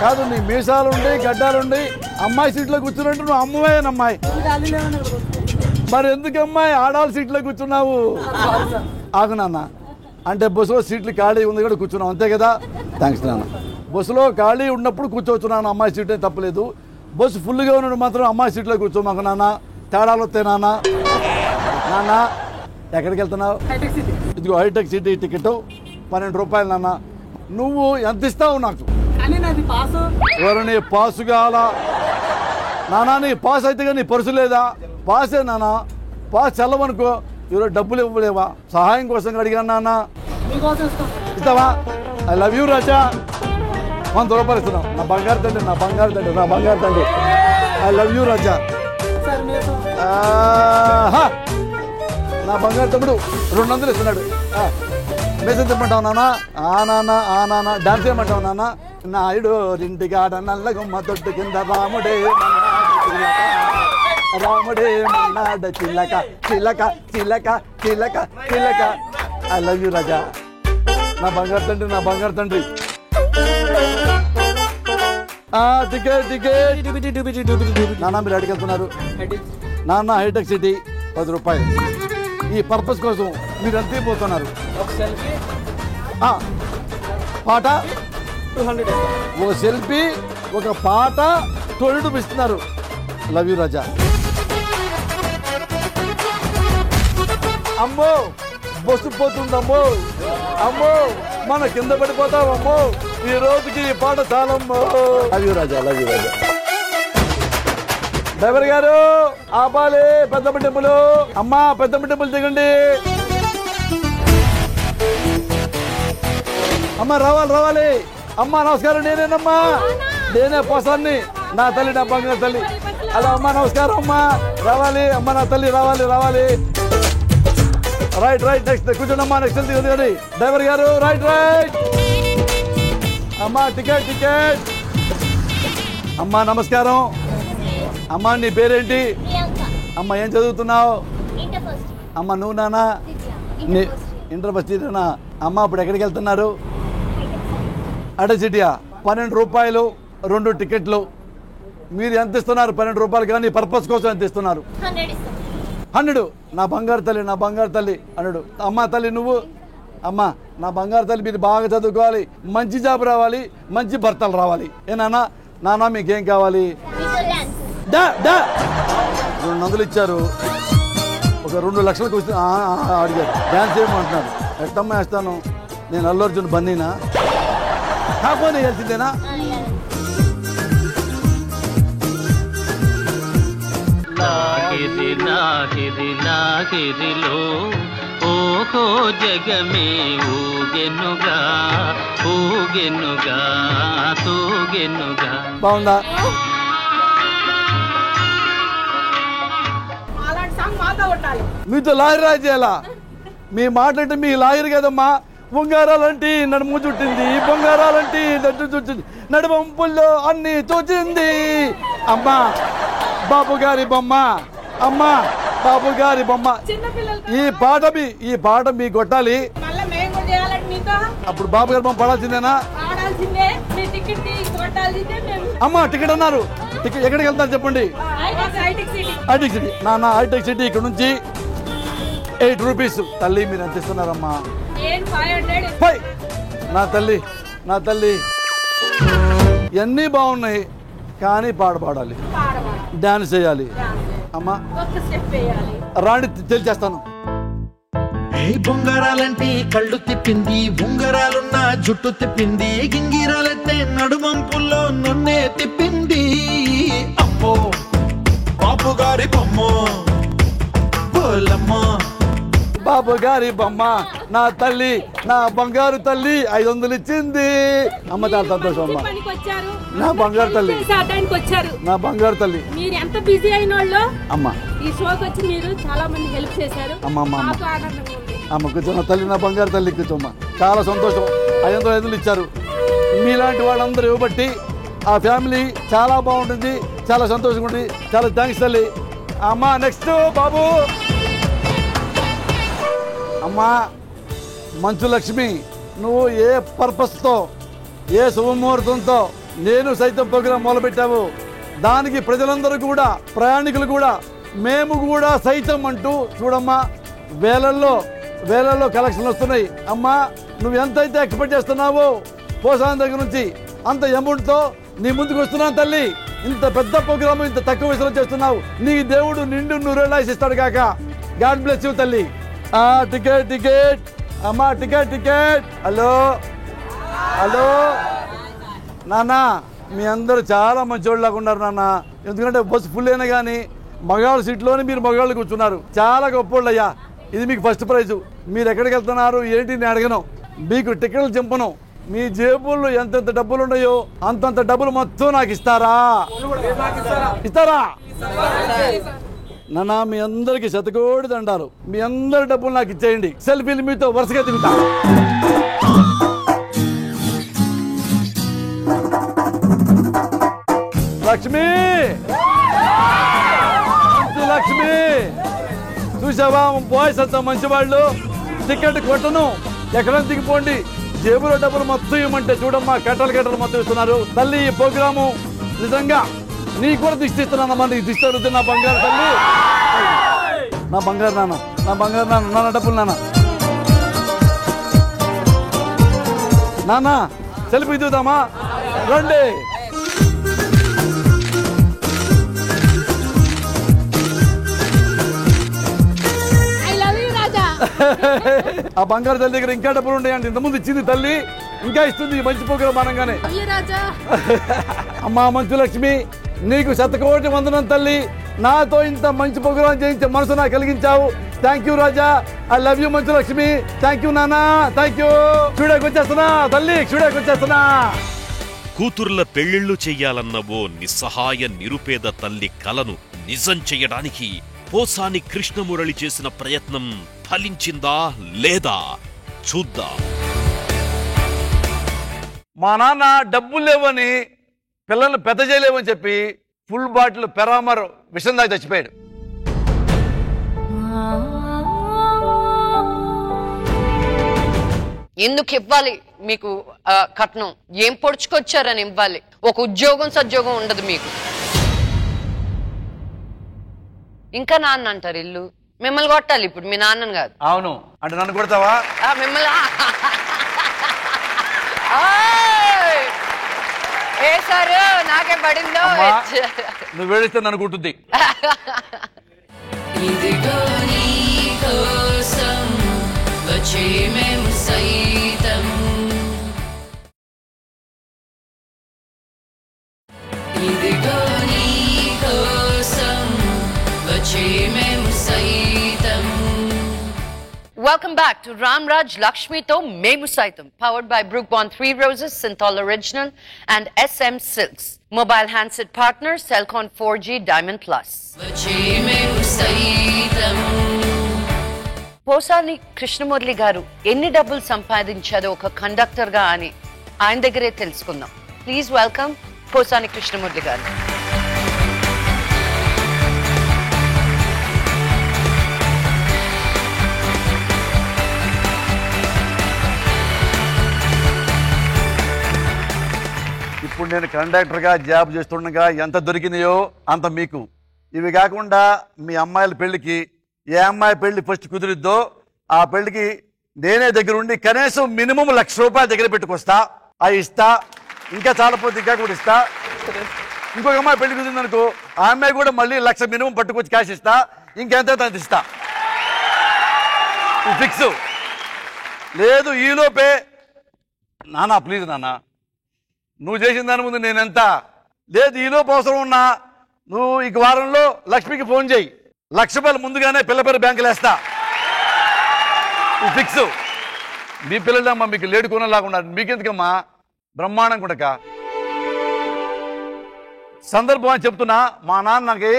కాదు, నీ మీసాలుండి గడ్డాలుండి అమ్మాయి సీట్లో కూర్చున్నట్టు నువ్వు అమ్మాయి. మరి ఎందుకు అమ్మాయి ఆడాలి సీట్లో కూర్చున్నావు? ఆగు నాన్న, అంటే బస్సులో సీట్లు ఖాళీ ఉంది కూడా కూర్చున్నావు అంతే కదా. థ్యాంక్స్ నాన్న. బస్సులో ఖాళీ ఉన్నప్పుడు కూర్చోవచ్చున్నాను, అమ్మాయి సీట్ అయితే తప్పలేదు. బస్సు ఫుల్గా ఉన్నప్పుడు మాత్రం అమ్మాయి సీట్లో కూర్చోమాకు నాన్న, తేడాలు వస్తాయి నాన్న. నాన్న ఎక్కడికి వెళ్తున్నావు? ఇదిగో హైటెక్ సిటీ టికెట్ 12 రూపాయలు నాన్న. నువ్వు ఎంత ఇస్తావు నాకు? ఎవరు పాసు కావాలా నానా? నీ పాస్ అయితే కానీ నీ పర్సు లేదా? పాసే నాన్న, పాస్ చల్లవనుకో, ఈరోజు డబ్బులు ఇవ్వలేవా? సహాయం కోసం అడిగాను నాన్న, ఇస్తావా? ఐ లవ్ యూ రాజా. 100 రూపాయలు ఇస్తున్నావు. నా బంగారు తండ్రి, నా బంగారు తండ్రి, నా బంగారు తండ్రి. ఐ లవ్ యూ రాజా. నా బంగారు తమ్ముడు 200 ఇస్తున్నాడు. మెసేజ్ చెప్పమంటావు నాన్న? నాన్న డాన్స్ చేయమంటావు నాన్న? నాయుడు ఇంటికాడ నల్లగుమ్మ తొట్టు కింద రాముడే రాముడే మన్నాడ చిలక చిలక చిలక చిలక చిలక. ఐ లవ్ యూ రాజా. నా బంగారు తండ్రి, నా బంగారు తండ్రి. Ticket ticket. నాన్న మీరు ఎక్కడికి వెళ్తున్నారు? నాన్న హైటెక్ సిటీ 10 రూపాయలు. ఈ పర్పస్ కోసం మీరు ఎంత పోతున్నారు? పాట 200. ఒక సెల్ఫీ, ఒక పాట 20 రూపీస్ ఇస్తున్నారు. లవ్ యూ రాజా. అమ్మో బస్సు పోతుందమ్మో, అమ్మో మన కింద పడిపోతాం అమ్మో, ఈ రోజుకి ఈ పాట చాలమ్మో. Love you Raja, love you Raja. Driver గారు ఆపాలి, పెద్దమ్మ టెంపుల్. అమ్మా పెద్దమ్మ టెంపుల్ దిగండి. అమ్మ రావాలి రావాలి. అమ్మ నమస్కారం, నేనేనమ్మా, నేనే పోసాన్ని. నా తల్లి, నా బంగారు తల్లి. హలో అమ్మ నమస్కారం. అమ్మ రావాలి, అమ్మ నా తల్లి రావాలి రావాలి. రైట్ రైట్, నెక్స్ట్ కూర్చోండి అమ్మా, నెక్స్ట్ దిగండి. డ్రైవర్ గారు రైట్ రైట్. అమ్మా టికెట్ టికెట్. అమ్మా నమస్కారం. అమ్మా నీ పేరేంటి? అమ్మ ఏం చదువుతున్నావు? అమ్మ నువ్వు నాన్న? ఇంటర్ ఫస్ట్ ఇయర్నా? అమ్మ ఇప్పుడు ఎక్కడికి వెళ్తున్నారు? హైటెక్ సిటీయా? 12 రూపాయలు 2 టికెట్లు. మీరు ఎంత ఇస్తున్నారు? 12 రూపాయలు. కానీ పర్పస్ కోసం ఎంత ఇస్తున్నారు? 100. నా బంగారు తల్లి, నా బంగారు తల్లి అన్నాడు. అమ్మ తల్లి నువ్వు? అమ్మ నా బంగారు తల్లి, మీరు బాగా చదువుకోవాలి, మంచి జాబ్ రావాలి, మంచి భర్తలు రావాలి. ఏ నాన్న? నాన్న మీకేం కావాలి? 200 ఇచ్చారు. ఒక 2 లక్షలకు వచ్చి అడిగారు. డ్యాన్స్ చేయమంటున్నారు. ఎట్టమ్మ వేస్తాను నేను? అల్లు అర్జున్ బన్నీనా? కాకపోతే వెళ్తుందేనా? లాగిరి లాగిరి లాగిరిలో ఓహో జగమే ఊగెనుగా ఊగెనుగా తూగెనుగా. బాగుందా? మీతో లాయర్ రాజు చేయాలా? మీ మాట్లాడితే మీ లాయర్ కదమ్మా. బొంగారాలంటే నడుము చుట్టింది, బొంగారాలంటే దట్టు చుట్టింది, నడుమంపుల్లో అన్ని తోచింది. అమ్మా బాబు గారి బొమ్మ, అమ్మా బాబు గారి బొమ్మ. ఈ పాట మీ కొట్టాలి. అప్పుడు బాబు గారు బొమ్మ పడాల్సిందేనా? అమ్మా టికెట్ అన్నారు. టికెట్ ఎక్కడికి వెళ్తారు చెప్పండి? Hitech city. నాన్న హైటెక్ సిటీ ఇక్కడ నుంచి 8 రూపీస్. తల్లి మీరు ఎంత ఇస్తున్నారమ్మా? 5. నా తల్లి ఇవన్నీ బాగున్నాయి కానీ పాడాలి, డాన్స్ చేయాలి. అమ్మా రాణి తెలిచేస్తాను. బొంగరాలంటే కళ్ళు తిప్పింది, ఉంగరాలున్న జుట్టు తిప్పింది, గింగిరాలైతే నడుమంపుల్లో నన్నే తిప్పింది. అమ్మో బాబు గారి బొమ్మ, బాబు గారి బొమ్మ, నా తల్లి, నా బంగారు తల్లి 500 ఇచ్చింది. అమ్మ చాలా సంతోషం అమ్మ. నా బంగారు తల్లి, నా బంగారు తల్లి. మీరు ఎంత బిజీ అయిన వాళ్ళు అమ్మ ఈ షోకి వచ్చి మీరు చాలా మంది హెల్ప్ చేశారు. అమ్మ కూర్చో నా తల్లి, నా బంగారు తల్లి కూర్చోమ్మ. చాలా సంతోషం. 500 ఇచ్చారు. మీలాంటి వాళ్ళందరూ ఇవ్వబట్టి ఆ ఫ్యామిలీ చాలా బాగుంటుంది, చాలా సంతోషంగా ఉంటుంది. చాలా థ్యాంక్స్ తల్లి. అమ్మ నెక్స్ట్ బాబు. అమ్మా మంచు లక్ష్మి, నువ్వు ఏ పర్పస్తో, ఏ శుభముహూర్తంతో నేను సైతం ప్రోగ్రాం మొదలుపెట్టావు, దానికి ప్రజలందరూ కూడా, ప్రయాణికులు కూడా, మేము కూడా సైతం అంటూ చూడమ్మా వేలల్లో కలెక్షన్లు వస్తున్నాయి. అమ్మా నువ్వు ఎంతైతే ఎక్స్పెక్ట్ చేస్తున్నావో పోసాన్ దగ్గర నుంచి అంత అమౌంట్తో నీ ముందుకు వస్తున్నాను తల్లి. ఇంత పెద్ద ప్రోగ్రాము ఇంత తక్కువ వయసులో చేస్తున్నావు. నీ దేవుడు నిండు నూరేళ్ళ ఇస్తాడు కాక. గాడ్ బ్లెస్ యూ తల్లి. టికెట్ అమ్మా, టికెట్. హలో నాన్న, మీ అందరూ చాలా మంచివాళ్ళలాగా ఉన్నారు నాన్న. ఎందుకంటే బస్సు ఫుల్ అయినా కానీ మగాళ్ళ సీట్లోనే మీరు మగాళ్ళు కూర్చున్నారు. చాలా గొప్పోళ్ళు అయ్యా. ఇది మీకు ఫస్ట్ ప్రైజు. మీరు ఎక్కడికి వెళ్తున్నారు ఏంటి నేను అడగను, మీకు టికెట్లు చింపను. మీ జేబుల్లో ఎంతెంత డబ్బులు ఉన్నాయో అంతంత డబ్బులు మొత్తం నాకు ఇస్తారా? నాన్న మీ అందరికి శతకోటి దండాలు. మీ అందరి డబ్బులు నాకు ఇచ్చేయండి. సెల్ఫీలు మీతో వరుసగా తింటా. లక్ష్మి చూసావా, బాయ్స్ అంతా మంచివాళ్ళు. టికెట్ కొట్టను, ఎక్కడ దిగిపోండి. జేబులో డబ్బులు మొత్తం ఇవ్వమంటే చూడమ్మా, కట్టలు మొత్తం ఇస్తున్నారు. తల్లి ఈ ప్రోగ్రాము నిజంగా నీకు కూడా దిష్టి ఇస్తున్నానమ్మా. నీకు దిష్టి అడుగుతుంది నా బంగారు తల్లి, నా బంగారు నాన్న, నాన్న డబ్బులు నాన్న సెల్ఫీ దిగుదామా రండి. ఆ బంగారు తల్లి దగ్గర ఇంకా డబ్బులు ఉన్నాయండి. ఇంతకుముందు ఇచ్చింది తల్లి, ఇంకా ఇస్తుంది మంచి ప్రోగ్రాం అనగానే. అమ్మా మంచు లక్ష్మి, నీకు శతకోటి వందనం తల్లి. నాతో ఇంత మంచి ప్రోగ్రాం చేయించే మనసు నాకు కలిగించావు. Thank you Raja. I love you Manchu Lakshmi. Thank you నాన్న, థ్యాంక్ యూ. స్టూడియోకి వచ్చేస్తున్నా తల్లి, స్టూడియోకి వచ్చేస్తున్నా. కూతుర్ల పెళ్లిళ్లు చెయ్యాలన్న ఓ నిస్సహాయ నిరుపేద తల్లి కలను నిజం చెయ్యడానికి పోసాని కృష్ణమురళి చేసిన ప్రయత్నం ఫలించిందా లేదా చూద్దాం. మా నాన్న డబ్బులు లేవని పిల్లల్ని పెద్ద చేయలేవని చెప్పి ఫుల్ బాటిల్ పెరామర్ విషం దాకా చచ్చిపోయాడు. ఎందుకు ఇవ్వాలి మీకు కట్నం? ఏం పొడుచుకొచ్చారని ఇవ్వాలి. ఒక ఉద్యోగం సద్యోగం ఉండదు మీకు. ఇంకా నాన్న అంటారు ఇల్లు. మిమ్మల్ని కొట్టాలి ఇప్పుడు, మీ నాన్నని కాదు. అవును అంటే నన్ను కొడతావా? మిమ్మల్ని ఏ సార్ నాకే పడిందో. నువ్వు వేడిస్తే నన్ను కుట్టుద్ది. ఇదిగో నీ కోసం వచ్చే మేము సైతం, ఇదిగో నీ కోసం వచ్చే మేము సైతం. Welcome back to Ramraj Lakshmi to Memu Saitam, powered by Brookbond 3 Roses, Synthol Original and SM Silks. Mobile handset partner, Cellcon 4G Diamond Plus. Posani Krishna Murali గారు ఎన్ని డబ్బులు సంపాదించారో ఒక కండక్టర్ గా అని ఆయన దగ్గరే తెలుసుకుందాం. ప్లీజ్ వెల్కమ్ పోసాని కృష్ణమురళి గారు. ఇప్పుడు నేను కండక్టర్గా జాబ్ చేస్తుండగా ఎంత దొరికినాయో అంత మీకు. ఇవి కాకుండా మీ అమ్మాయిల పెళ్లికి ఏ అమ్మాయి పెళ్లి ఫస్ట్ కుదిరిద్దో ఆ పెళ్లికి నేనే దగ్గర ఉండి కనీసం మినిమం ₹1,00,000 దగ్గర పెట్టుకొస్తా. అవి ఇస్తా. ఇంకా చాలా పోతే ఇంకా కూడా ఇస్తా. ఇంకొక అమ్మాయి పెళ్లి కుదిరింది అనుకో ఆ అమ్మాయి కూడా మళ్ళీ 1,00,000 మినిమం పట్టుకొచ్చి క్యాష్ ఇస్తా. ఇంకెంత అంత ఇస్తా. ఫిక్స్. లేదు ఈలోపే నానా ప్లీజ్ నాన్న నువ్వు చేసిన దాని ముందు నేనెంత లేదు ఈలోపు అవసరం ఉన్నా నువ్వు ఈ వారంలో లక్ష్మికి ఫోన్ చేయి. ₹1,00,000 ముందుగానే పిల్ల పేరు బ్యాంకులు వేస్తా. ఫిక్స్. మీ పిల్లలమ్మా మీకు లేడు కొనలాగా మీకెందుకమ్మా బ్రహ్మాండం కూడక సందర్భం అని చెప్తున్నా. మా నాన్నకి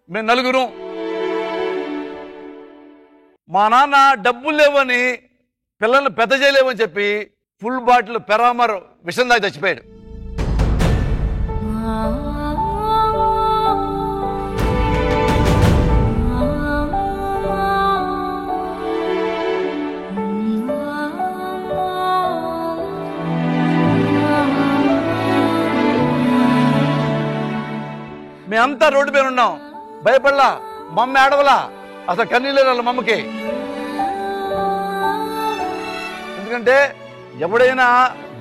మేము నలుగురు. మా నాన్న డబ్బులు లేవని పిల్లల్ని పెద్ద చేయలేవని చెప్పి ఫుల్ బాటిల్ పెరామర్ విషం దాకా చచ్చిపోయాడు. మేమంతా రోడ్డు మీద ఉన్నాం. భయపడలా. మమ్మ ఏడవలా. అసలు కన్నీళ్ళు వాళ్ళ మమ్మకి. ఎందుకంటే ఎవడైనా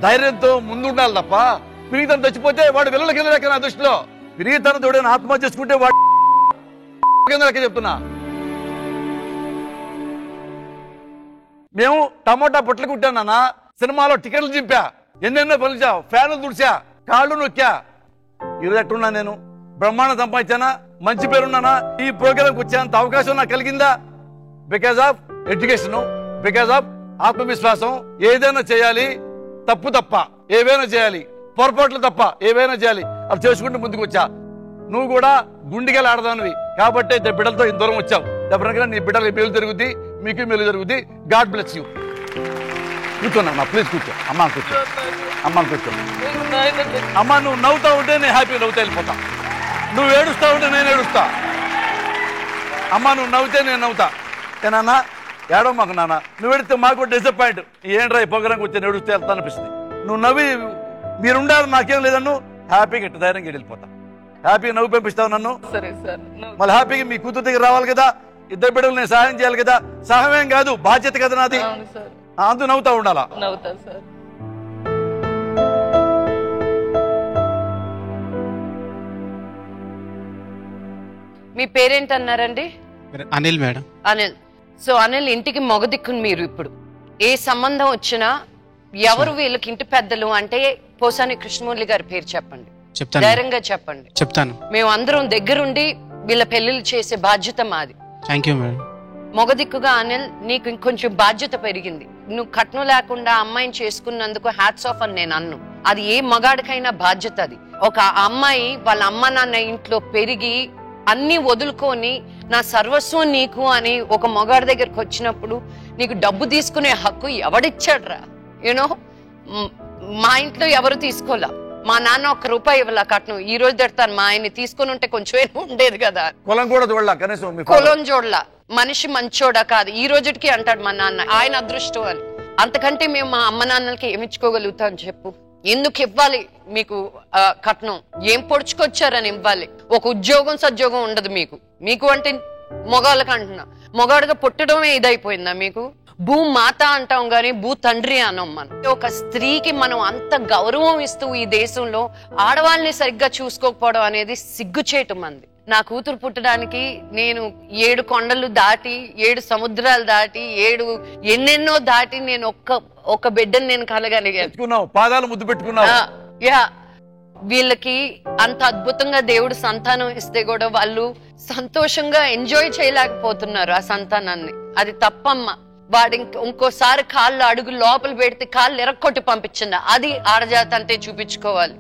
ధైర్యంతో ముందుండాలి తప్ప పిరిగితనం చచ్చిపోతే వాడు వెళ్ళల కింద లెక్క. నా దృష్టిలో పిరిగితనం ఎవడైనా ఆత్మహత్య చేసుకుంటే వాడు కింద లెక్క చెప్తున్నా. మేము టమోటా పొట్లు కుట్టాను నాన్న. సినిమాలో టికెట్లు చింపా. ఎన్నెన్నో పలిచా. ఫ్యాన్లు తుడిచా. కాళ్ళు నొక్కా. ఈరోజు ఎట్టున్నా నేను బ్రహ్మాండం సంపాదించానా? మంచి పేరున్నానా? ఈ ప్రోగ్రాంకి వచ్చేంత అవకాశం నాకు కలిగిందా? Because of education, because of ఆత్మవిశ్వాసం. ఏదైనా చేయాలి తప్పు తప్ప ఏవైనా చేయాలి, పొరపాట్లు తప్ప ఏవైనా చేయాలి. అది చేసుకుంటూ ముందుకు వచ్చా. నువ్వు కూడా గుండెగా ఆడదానివి కాబట్టి బిడ్డలతో ఇంత దూరం వచ్చావు. డెఫినెట్గా నీ బిడ్డలకి మేలు జరుగుద్ది, మీకు మేలు జరుగుద్ది. God bless you. కూర్చోన్నా ప్లీజ్ కూర్చో. అమ్మా కూర్చో. అమ్మ కూర్చో. అమ్మ నువ్వు నవ్వుతా ఉంటే నేను హ్యాపీగా నవ్వుతా వెళ్ళిపోతా. నువ్వు ఏడుస్తా ఉంటే నేను ఏడుస్తా. అమ్మ నువ్వు నవ్వుతే నేను నవ్వుతా. ఏనా ఏడవ మాకు నాన్న. నువ్వు ఏడితే మాకు డిసప్పాయింట్. ఏంట్రా ఈ ప్రోగ్రాంకి వచ్చి ఏడుస్తే వెళ్తా అనిపిస్తుంది. నువ్వు నవ్వి మీరుండాలి నాకేం లేదన్ను హ్యాపీగా ఇట్ట ధైర్యంగా వెళ్ళిపోతా. హ్యాపీగా నవ్వు పంపిస్తావు నన్ను. మళ్ళీ హ్యాపీగా మీ కూతురు దగ్గర రావాలి కదా. ఇద్దరు బిడ్డలు నేను సహాయం చేయాలి కదా. సహాయం కాదు బాధ్యత కదా నాది. అందు నవ్వుతా ఉండాలా. మీ పేరేంటి అన్నారండి? అనిల్ మేడం. అనిల్. సో అనిల్ ఇంటికి మొగదిక్కుని మీరు ఇప్పుడు ఏ సంబంధం వచ్చినా ఎవరు వీళ్ళకి ఇంటి పెద్దలు అంటే పోసాని కృష్ణమూర్తి గారి పేరు చెప్పండి. ధైర్యంగా చెప్పండి. చెప్తాను. మేము అందరం దగ్గరుండి వీళ్ళ పెళ్లిళ్ళు చేసే బాధ్యత మాది. Thank you madam. మొగదిక్కుగా అనిల్ నీకు ఇంకొంచెం బాధ్యత పెరిగింది. నువ్వు కట్నం లేకుండా అమ్మాయిని చేసుకున్నందుకు హ్యాట్స్ ఆఫ్ అని నేను అన్ను. అది ఏ మగాడికైనా బాధ్యత. అది ఒక అమ్మాయి వాళ్ళ అమ్మ నాన్న ఇంట్లో పెరిగి అన్ని వదులుకొని నా సర్వస్వం నీకు అని ఒక మగాడి దగ్గరకు వచ్చినప్పుడు నీకు డబ్బు తీసుకునే హక్కు ఎవడిచ్చాడ్రా? యూనో మా ఇంట్లో ఎవరు తీసుకోలే. మా నాన్న ₹1 ఇవ్వాల కట్నం. ఈ రోజు తిడతాను మా ఆయన్ని తీసుకొని ఉంటే కొంచెం ఉండేది కదా. కులం కూడా చూడలా కనీసం. కులం చూడలా. మనిషి మంచోడా కాదు ఈ రోజుకి అంటాడు మా నాన్న. ఆయన అదృష్టం అని. అంతకంటే మేము మా అమ్మ నాన్నలకి ఏమిచ్చుకోగలుగుతాం చెప్పు? ఎందుకు ఇవ్వాలి మీకు కట్నం? ఏం పొడుచుకొచ్చారని ఇవ్వాలి? ఒక ఉద్యోగం సద్యోగం ఉండదు మీకు. మీకు అంటే మొగాళ్ళకి అంటున్నా. మొగాడుగా పుట్టడమే ఇదైపోయిందా మీకు? భూమాత అంటాం గానీ భూ తండ్రి అనం. మనం ఒక స్త్రీకి మనం అంత గౌరవం ఇస్తూ ఈ దేశంలో ఆడవాళ్ళని సరిగ్గా చూసుకోకపోవడం అనేది సిగ్గుచేటు మంది. నా కూతురు పుట్టడానికి నేను 7 కొండలు దాటి 7 సముద్రాలు దాటి 7 ఎన్నెన్నో దాటి నేను ఒక్క బిడ్డని నేను కలగలిగాను. పాదాలు ముద్దు పెట్టుకున్నావు. యా వీళ్ళకి అంత అద్భుతంగా దేవుడు సంతానం ఇస్తే కూడా వాళ్ళు సంతోషంగా ఎంజాయ్ చేయలేకపోతున్నారు ఆ సంతానాన్ని. అది తప్పమ్మా. వాడు ఇంకోసారి కాళ్ళు అడుగు లోపల పెడితే కాళ్ళు ఎరక్కొట్టి పంపించింది. అది ఆడజాతి అంటే చూపించుకోవాలి.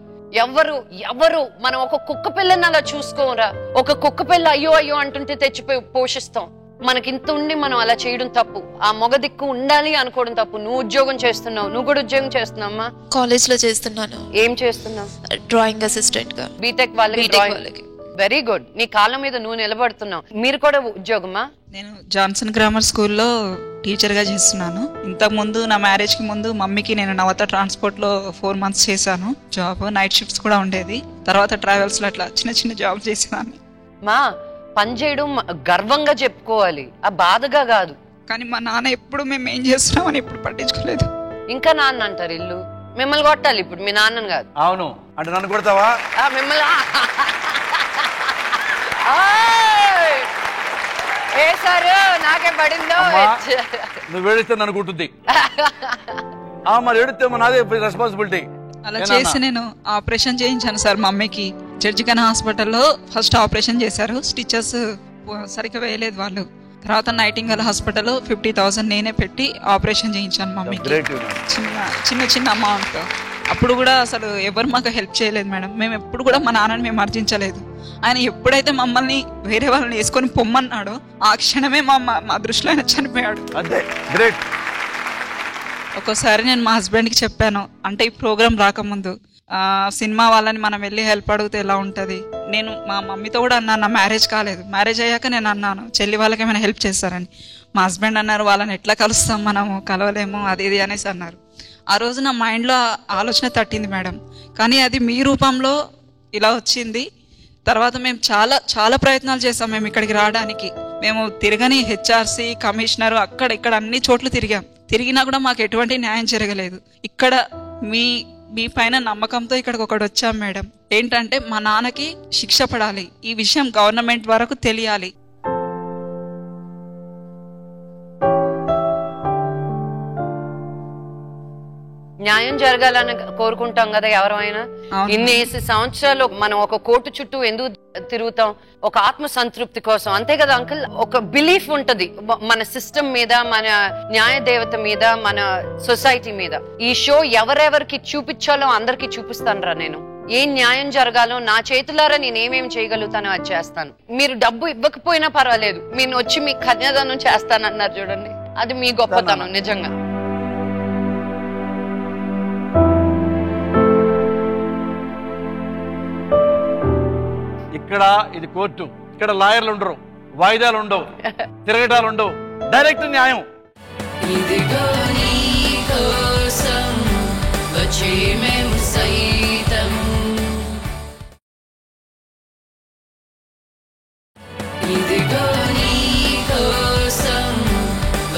ఎవరు మనం ఒక కుక్క పిల్లని అలా చూసుకోరా? ఒక కుక్క పిల్ల అయ్యో అయ్యో అంటుంటే తెచ్చిపోయి పోషిస్తాం. మనకి ఇంత ఉండి మనం అలా చేయడం తప్పు. ఆ మొగ దిక్కు ఉండాలి అనుకోవడం తప్పు. నువ్వు ఉద్యోగం చేస్తున్నావు. నువ్వు కూడా ఉద్యోగం చేస్తున్నావమ్మా? కాలేజ్ లో చేస్తున్నాను. ఏం చేస్తున్నావు? డ్రాయింగ్ అసిస్టెంట్ గా. బీటెక్ వాళ్ళకి వెరీ గుడ్. నీ కాళ్ళ మీద నువ్వు నిలబడుతున్నావు. మీరు కూడా ఉద్యోగమా? నేను జాన్సన్ గ్రామర్ స్కూల్లో టీచర్గా చేస్తున్నాను. ఇంతకుముందు నా మ్యారేజ్కి ముందు మమ్మీకి నేను నవత ట్రాన్స్పోర్ట్లో 4 months చేశాను జాబ్. నైట్ షిఫ్ట్స్ కూడా ఉండేది. తర్వాత ట్రావెల్స్లో అట్లా చిన్న చిన్న జాబ్ చేసేదాన్ని. మా పని చేయడం గర్వంగా చెప్పుకోవాలి, ఆ బాధగా కాదు. కానీ మా నాన్న ఎప్పుడు మేము ఏం చేస్తున్నామని ఎప్పుడు పట్టించుకోలేదు. ఇంకా నాన్న అంటారు ఇల్లు. మిమ్మల్ని కొట్టాలి ఇప్పుడు, మీ నాన్నని కాదు. అవును అంటే నన్ను కొడతావా? మిమ్మల్ని ఏ సార్ నాకే పడిందో. నువ్వు ఏడిస్తే నన్ను కుట్టుద్ది. మరి ఏడితే నాదే రెస్పాన్సిబిలిటీ. అలా చేసి నేను ఆపరేషన్ చేయించాను సార్ మమ్మీకి. జడ్జికన్ హాస్పిటల్లో ఫస్ట్ ఆపరేషన్ చేశారు. స్టిచెస్ సరిగ్గా వేయలేదు వాళ్ళు. తర్వాత నైటింగల్ హాస్పిటల్లో 50,000 నేనే పెట్టి ఆపరేషన్ చేయించాను మమ్మీకి. చిన్న చిన్న అమౌంట్. అప్పుడు కూడా అసలు ఎవరు మాకు హెల్ప్ చేయలేదు మేడం. మేము ఎప్పుడు కూడా మా నాన్నని మేము అర్జించలేదు. ఆయన ఎప్పుడైతే మమ్మల్ని వేరే వాళ్ళని వేసుకొని పొమ్మన్నాడో ఆ క్షణమే మా దృష్టిలో ఆయన చనిపోయాడు. ఒక్కోసారి నేను మా హస్బెండ్కి చెప్పాను, అంటే ఈ ప్రోగ్రామ్ రాకముందు, సినిమా వాళ్ళని మనం వెళ్ళి హెల్ప్ అడిగితే ఎలా ఉంటుంది. నేను మా మమ్మీతో కూడా అన్నాను, నా మ్యారేజ్ కాలేదు. మ్యారేజ్ అయ్యాక నేను అన్నాను చెల్లి వాళ్ళకి ఏమైనా హెల్ప్ చేస్తారని. మా హస్బెండ్ అన్నారు వాళ్ళని ఎట్లా కలుస్తాం మనము, కలవలేము అది ఇది అనేసి అన్నారు. ఆ రోజు నా మైండ్లో ఆలోచన తట్టింది మేడం. కానీ అది మీ రూపంలో ఇలా వచ్చింది. తర్వాత మేము చాలా చాలా ప్రయత్నాలు చేసాం మేము ఇక్కడికి రావడానికి. మేము తిరగని హెచ్ఆర్సీ కమిషనర్ అక్కడ ఇక్కడ అన్ని చోట్ల తిరిగినా కూడా మాకు ఎటువంటి న్యాయం జరగలేదు. ఇక్కడ మీ పైన నమ్మకంతో ఇక్కడికి ఒకటి వచ్చాం మేడం. ఏంటంటే మా నాన్నకి శిక్ష పడాలి, ఈ విషయం గవర్నమెంట్ వరకు తెలియాలి. న్యాయం జరగాలని కోరుకుంటాం కదా ఎవరైనా. ఇన్ని సంవత్సరాలు మనం ఒక కోర్టు చుట్టూ ఎందుకు తిరుగుతాం? ఒక ఆత్మ సంతృప్తి కోసం, అంతే కదా అంకుల్? ఒక బిలీఫ్ ఉంటది మన సిస్టమ్ మీద, మన న్యాయ దేవత మీద, మన సొసైటీ మీద. ఈ షో ఎవరెవరికి చూపించాలో అందరికి చూపిస్తాను నేను. ఏం న్యాయం జరగాలో నా చేతులారా నేనేమేమి చేయగలుగుతానో అది చేస్తాను. మీరు డబ్బు ఇవ్వకపోయినా పర్వాలేదు, మీరు వచ్చి మీ కన్యాదానం చేస్తానన్నారు చూడండి, అది మీ గొప్పతనం నిజంగా. ఇక్కడ ఇది కోర్టు, ఇక్కడ లాయర్లు ఉండరు, వాయిదాలు ఉండవు, తిరగటాలు ఉండవు, డైరెక్ట్ న్యాయం. ఇదిగో నీ కోసం వచ్చే మేము సైతం, ఇదిగో నీ కోసం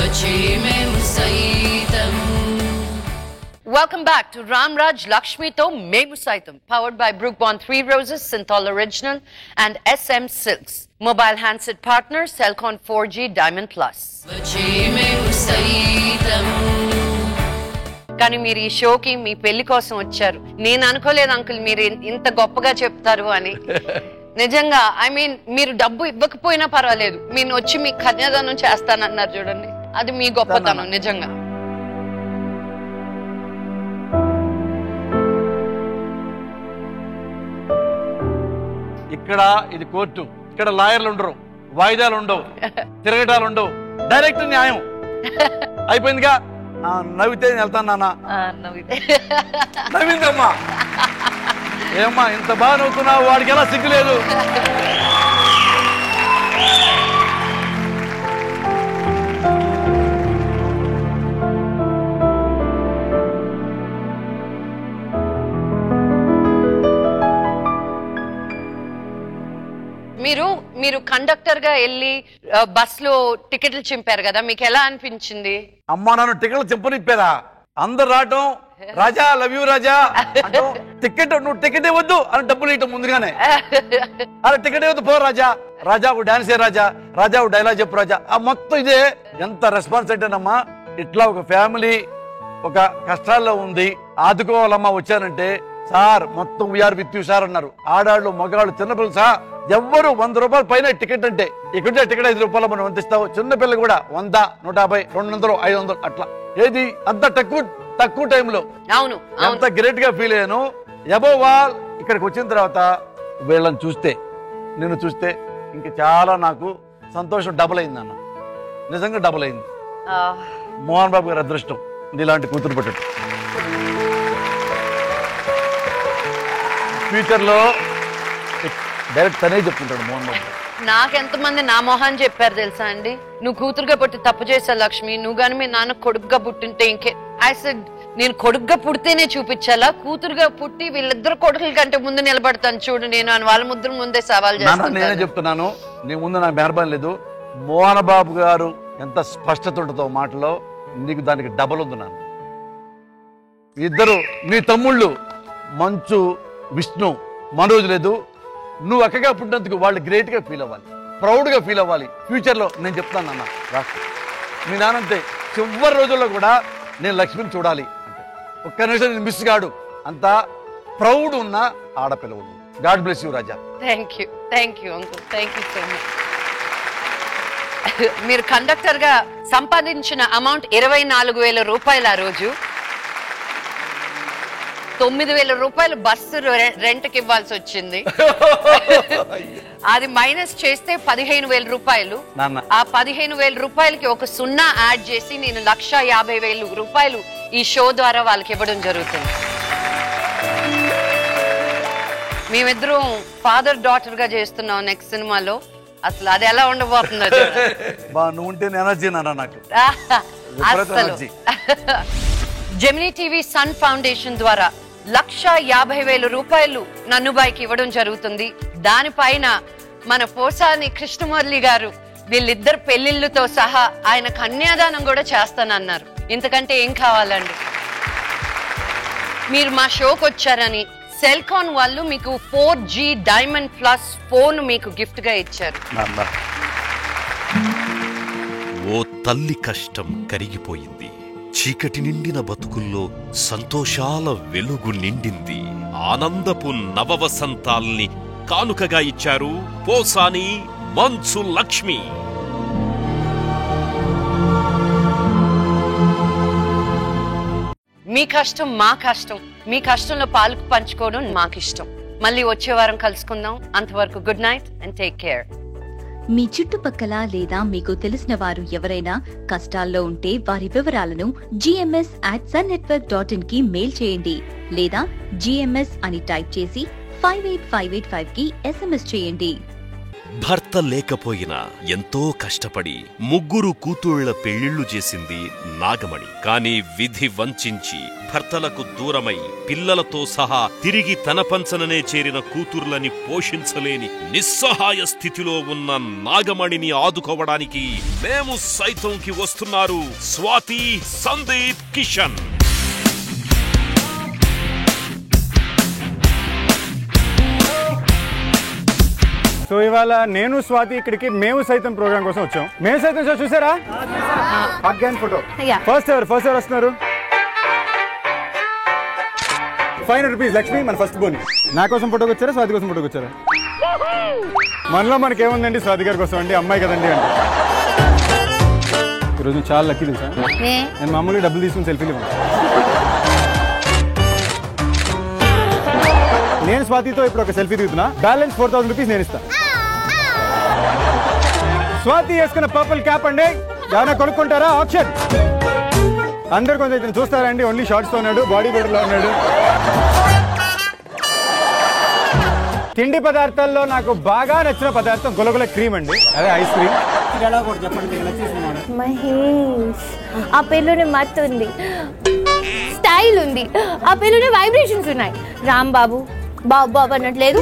వచ్చే మేము సైతం. Welcome back to Ramraj Lakshmi to Memu Saitam, powered by Brook Bond 3 Roses, Synthol Original and SM Silks. Mobile handset partner, Cellcon 4G Diamond Plus. కానీ మీరు ఈ షోకి మీ పెళ్లి కోసం వచ్చారు. నేను అనుకోలేదు అంకుల్ మీరు ఇంత గొప్పగా చెప్తారు అని. నిజంగా ఐ మీన్ మీరు డబ్బు ఇవ్వకపోయినా పర్వాలేదు, మీరు వచ్చి మీ కన్యాదానం చేస్తానన్నారు చూడండి, అది మీ గొప్పతనం నిజంగా. ఇక్కడ ఇది కోర్టు, ఇక్కడ లాయర్లు ఉండరు, వాయిదాలు ఉండవు, తిరగటాలు ఉండవు, డైరెక్ట్ న్యాయం. అయిపోయిందిగా. నవ్వితే వెళ్తాను నాన్న. నవ్విందమ్మా. ఏమ్మా ఇంత బాగా నవ్వుతున్నావు, వాడికి ఎలా సిగ్గులేదు? మీరు కండక్టర్ గా వెళ్ళి బస్ లో టికెట్లు చింపారు కదా, మీకు ఎలా అనిపించింది? అమ్మా నన్ను టికెట్లు చింపనిప్పారా? అందరు రావటం, రాజా లవ్ యూ రాజా అంటూ, టికెట్ నువ్వు టికెట్ ఇవ్వద్దు అని డబ్బులు ఇవ్వటం ముందుగానే. అరే టికెట్ ఇవ్వద్దు, పో రాజా, రాజా ఒక డాన్స్ ఏ రాజా, రాజా ఒక డైలాగ్ చెప్పు రాజా. ఆ మొత్తం ఇదే. ఎంత రెస్పాన్స్ అంటేనమ్మా, ఇట్లా ఒక ఫ్యామిలీ ఒక కష్టాల్లో ఉంది, ఆదుకోవాలమ్మా వచ్చానంటే, సార్ మొత్తం వీఆర్ విత్ యూ సార్ అన్నారు. ఆడాళ్ళు మగాళ్ళు చిన్నపిల్లలు సార్ ఎవ్వరు 100 రూపాయల పైన టికెట్ అంటే, ఇక్కడ టికెట్ 5 రూపాయలు మనం అందిస్తావు. చిన్నపిల్లలు కూడా 100, 150, 200, 500 అట్లా. ఏది అంత తక్కువ టైంలో. అవును, ఎంత గ్రేట్ గా ఫీల్ అయ్యాను. అబోవ్ ఆల్ ఇక్కడికి వచ్చిన తర్వాత వీళ్ళని చూస్తే, నిన్ను చూస్తే ఇంకా చాలా నాకు సంతోషం డబుల్ అయింది అన్న. నిజంగా డబుల్ అయింది. మోహన్ బాబు గారి అదృష్టం ఇలాంటి కూతురు పెట్టడం. ఫ్యూచర్లో డైరెక్ట్ తనే చెప్తుంటాడు మోహన్ బాబు. నాకెంతమంది నా మొహాన్ని చెప్పారు తెలుసా అండి, నువ్వు కూతురుగా పుట్టి తప్పు చేశావు లక్ష్మి, నువ్వు గాని మీ నాన్న కొడుకుగా పుట్టింటే ఇంకే. ఐ సెడ్ నేను కొడుకుగా పుడితేనే చూపించాలా, కూతురుగా పుట్టి వీళ్ళిద్దరు కొడుకుల కంటే ముందు నిలబడతాను చూడు నేను అని వాళ్ళ ముద్ర ముందే సవాల్ చేస్తాను. నేనే చెప్తున్నాను, నీ ముందు నాకు మెహర్బాన్ లేదు. మోహన్ బాబు గారు ఎంత స్పష్టత ఉంటుందో మాటలో, నీకు దానికి డబల్ ఉంది. నాన్న ఇద్దరు నీ తమ్ముళ్ళు మంచు విష్ణు మనోజ్ లేదు, నువ్వు అక్కగా పుట్టినందుకు వాళ్ళు గ్రేట్గా ఫీల్ అవ్వాలి, ప్రౌడ్గా ఫీల్ అవ్వాలి. ఫ్యూచర్లో నేను చెప్తాను నాన్న రాష్ట్ర మీ నాన్నంతే చివరి రోజుల్లో కూడా నేను లక్ష్మిని చూడాలి అంటే ఒక్క నిమిషం నేను మిస్ కాడు, అంత ప్రౌడ్ ఉన్న ఆడపిల్ల. God bless you Raja. Thank you uncle, thank you so much. మీరు కండక్టర్ గా సంపాదించిన అమౌంట్ 24,000 రూపాయలు. ఆ రోజు 9,000 రూపాయలు బస్సు రెంట్కి ఇవ్వాల్సి వచ్చింది. అది మైనస్ చేస్తే 15,000 రూపాయలు. ఆ 15,000 రూపాయలకి ఒక 0 యాడ్ చేసి నేను 1,50,000 రూపాయలు ఈ షో ద్వారా వాళ్ళకి ఇవ్వడం జరుగుతుంది. మేమిద్దరం ఫాదర్ డాటర్ గా చేస్తున్నాం నెక్స్ట్ సినిమాలో. అసలు అది ఎలా ఉండబోతుందో నువ్వు ఉంటే ఎనర్జీ నాన్న నాకు. అసలు జెమినీ టీవీ సన్ ఫౌండేషన్ ద్వారా 1,50,000 రూపాయలు నన్నుబాయికి ఇవ్వడం జరుగుతుంది. దానిపైన మన పోసాని కృష్ణమురళి గారు వీళ్ళిద్దరు పెళ్లిళ్ళతో సహా ఆయన కన్యాదానం కూడా చేస్తానన్నారు. ఇంతకంటే ఏం కావాలండి? మీరు మా షోకి వచ్చారని సెల్కాన్ వాళ్ళు మీకు 4G డైమండ్ ప్లస్ ఫోన్ మీకు గిఫ్ట్ గా ఇచ్చారు. ఓ తల్లి కష్టం కరిగిపోయింది, చీకటి నిండిన బతుకుల్లో సంతోషాల వెలుగు నిండింది. ఆనందపు నవవసంతాల్ని కానుకగా ఇచ్చారు పోసాని మంచు లక్ష్మి. మీ కష్టం మా కష్టం, మీ కష్టంలో పాలు పంచుకోవడం మాకిష్టం. మళ్ళీ వచ్చే వారం కలుసుకుందాం. అంతవరకు good night and take care. మీ చుట్టుపక్కల లేదా మీకు తెలిసిన వారు ఎవరైనా కష్టాల్లో ఉంటే వారి వివరాలను gms@sunnetwork.in కి మెయిల్ చేయండి లేదా GMS అని టైప్ చేసి 58585 కి SMS చేయండి. భర్త లేకపోయినా ఎంతో కష్టపడి 3 కూతుళ్ల పెళ్లిళ్లు చేసింది నాగమణి. కాని విధి వంచించి భర్తలకు దూరమై పిల్లలతో సహా తిరిగి తన పంచననే చేరిన కూతుర్లని పోషించలేని నిస్సహాయ స్థితిలో ఉన్న నాగమణిని ఆదుకోవడానికి మేము సైతంకి వస్తున్నారు స్వాతి, సందీప్, కిషన్. సో ఇవాళ నేను స్వాతి ఇక్కడికి మేము సైతం ప్రోగ్రామ్ కోసం వచ్చాం. మేము సైతం షో చూసారా? ఫోటో ఫస్ట్ ఎవరు వస్తున్నారు? 500 రూపీస్ లక్ష్మి, మన ఫస్ట్ బోని. నా కోసం ఫోటోకి వచ్చారా, స్వాతి కోసం ఫోటోకి వచ్చారా? మనలో మనకేముందండి, స్వాతి గారి కోసం అండి, అమ్మాయి కదండి అంటే. ఈరోజు చాలా లక్కీ తెలుసా, నేను మామూలుగా డబ్బులు తీసుకుని సెల్ఫీలు ఇవ్వను. నేను స్వాతితో ఇప్పుడు ఒక సెల్ఫీ దిగుతున్నా, బ్యాలెన్స్ 4,000 రూపీస్ నేను ఇస్తాను. స్వాతి వేసుకున్న పర్పుల్ క్యాప్ అండి, ఎవరైనా కొనుక్కుంటారా? ఆప్షన్ అందరు కొంచెం ఇతను చూస్తారండి, ఓన్లీ షార్ట్స్ తో ఉన్నాడు, బాడీ బిల్డర్ లో ఉన్నాడు. తిండి పదార్థాల్లో నాకు బాగా నచ్చిన పదార్థం గులగుల క్రీమ్ అండి, అదే ఐస్ క్రీమ్. మహేష్, ఆ పేరులోనే మత్ ఉంది, స్టైల్ ఉంది, ఆ పేరులోనే వైబ్రేషన్స్ ఉన్నాయి. రాంబాబు బాబు బాబు అన్నట్లేదు.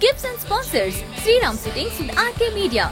Gifts and sponsors Sriram Sittings with RK Media,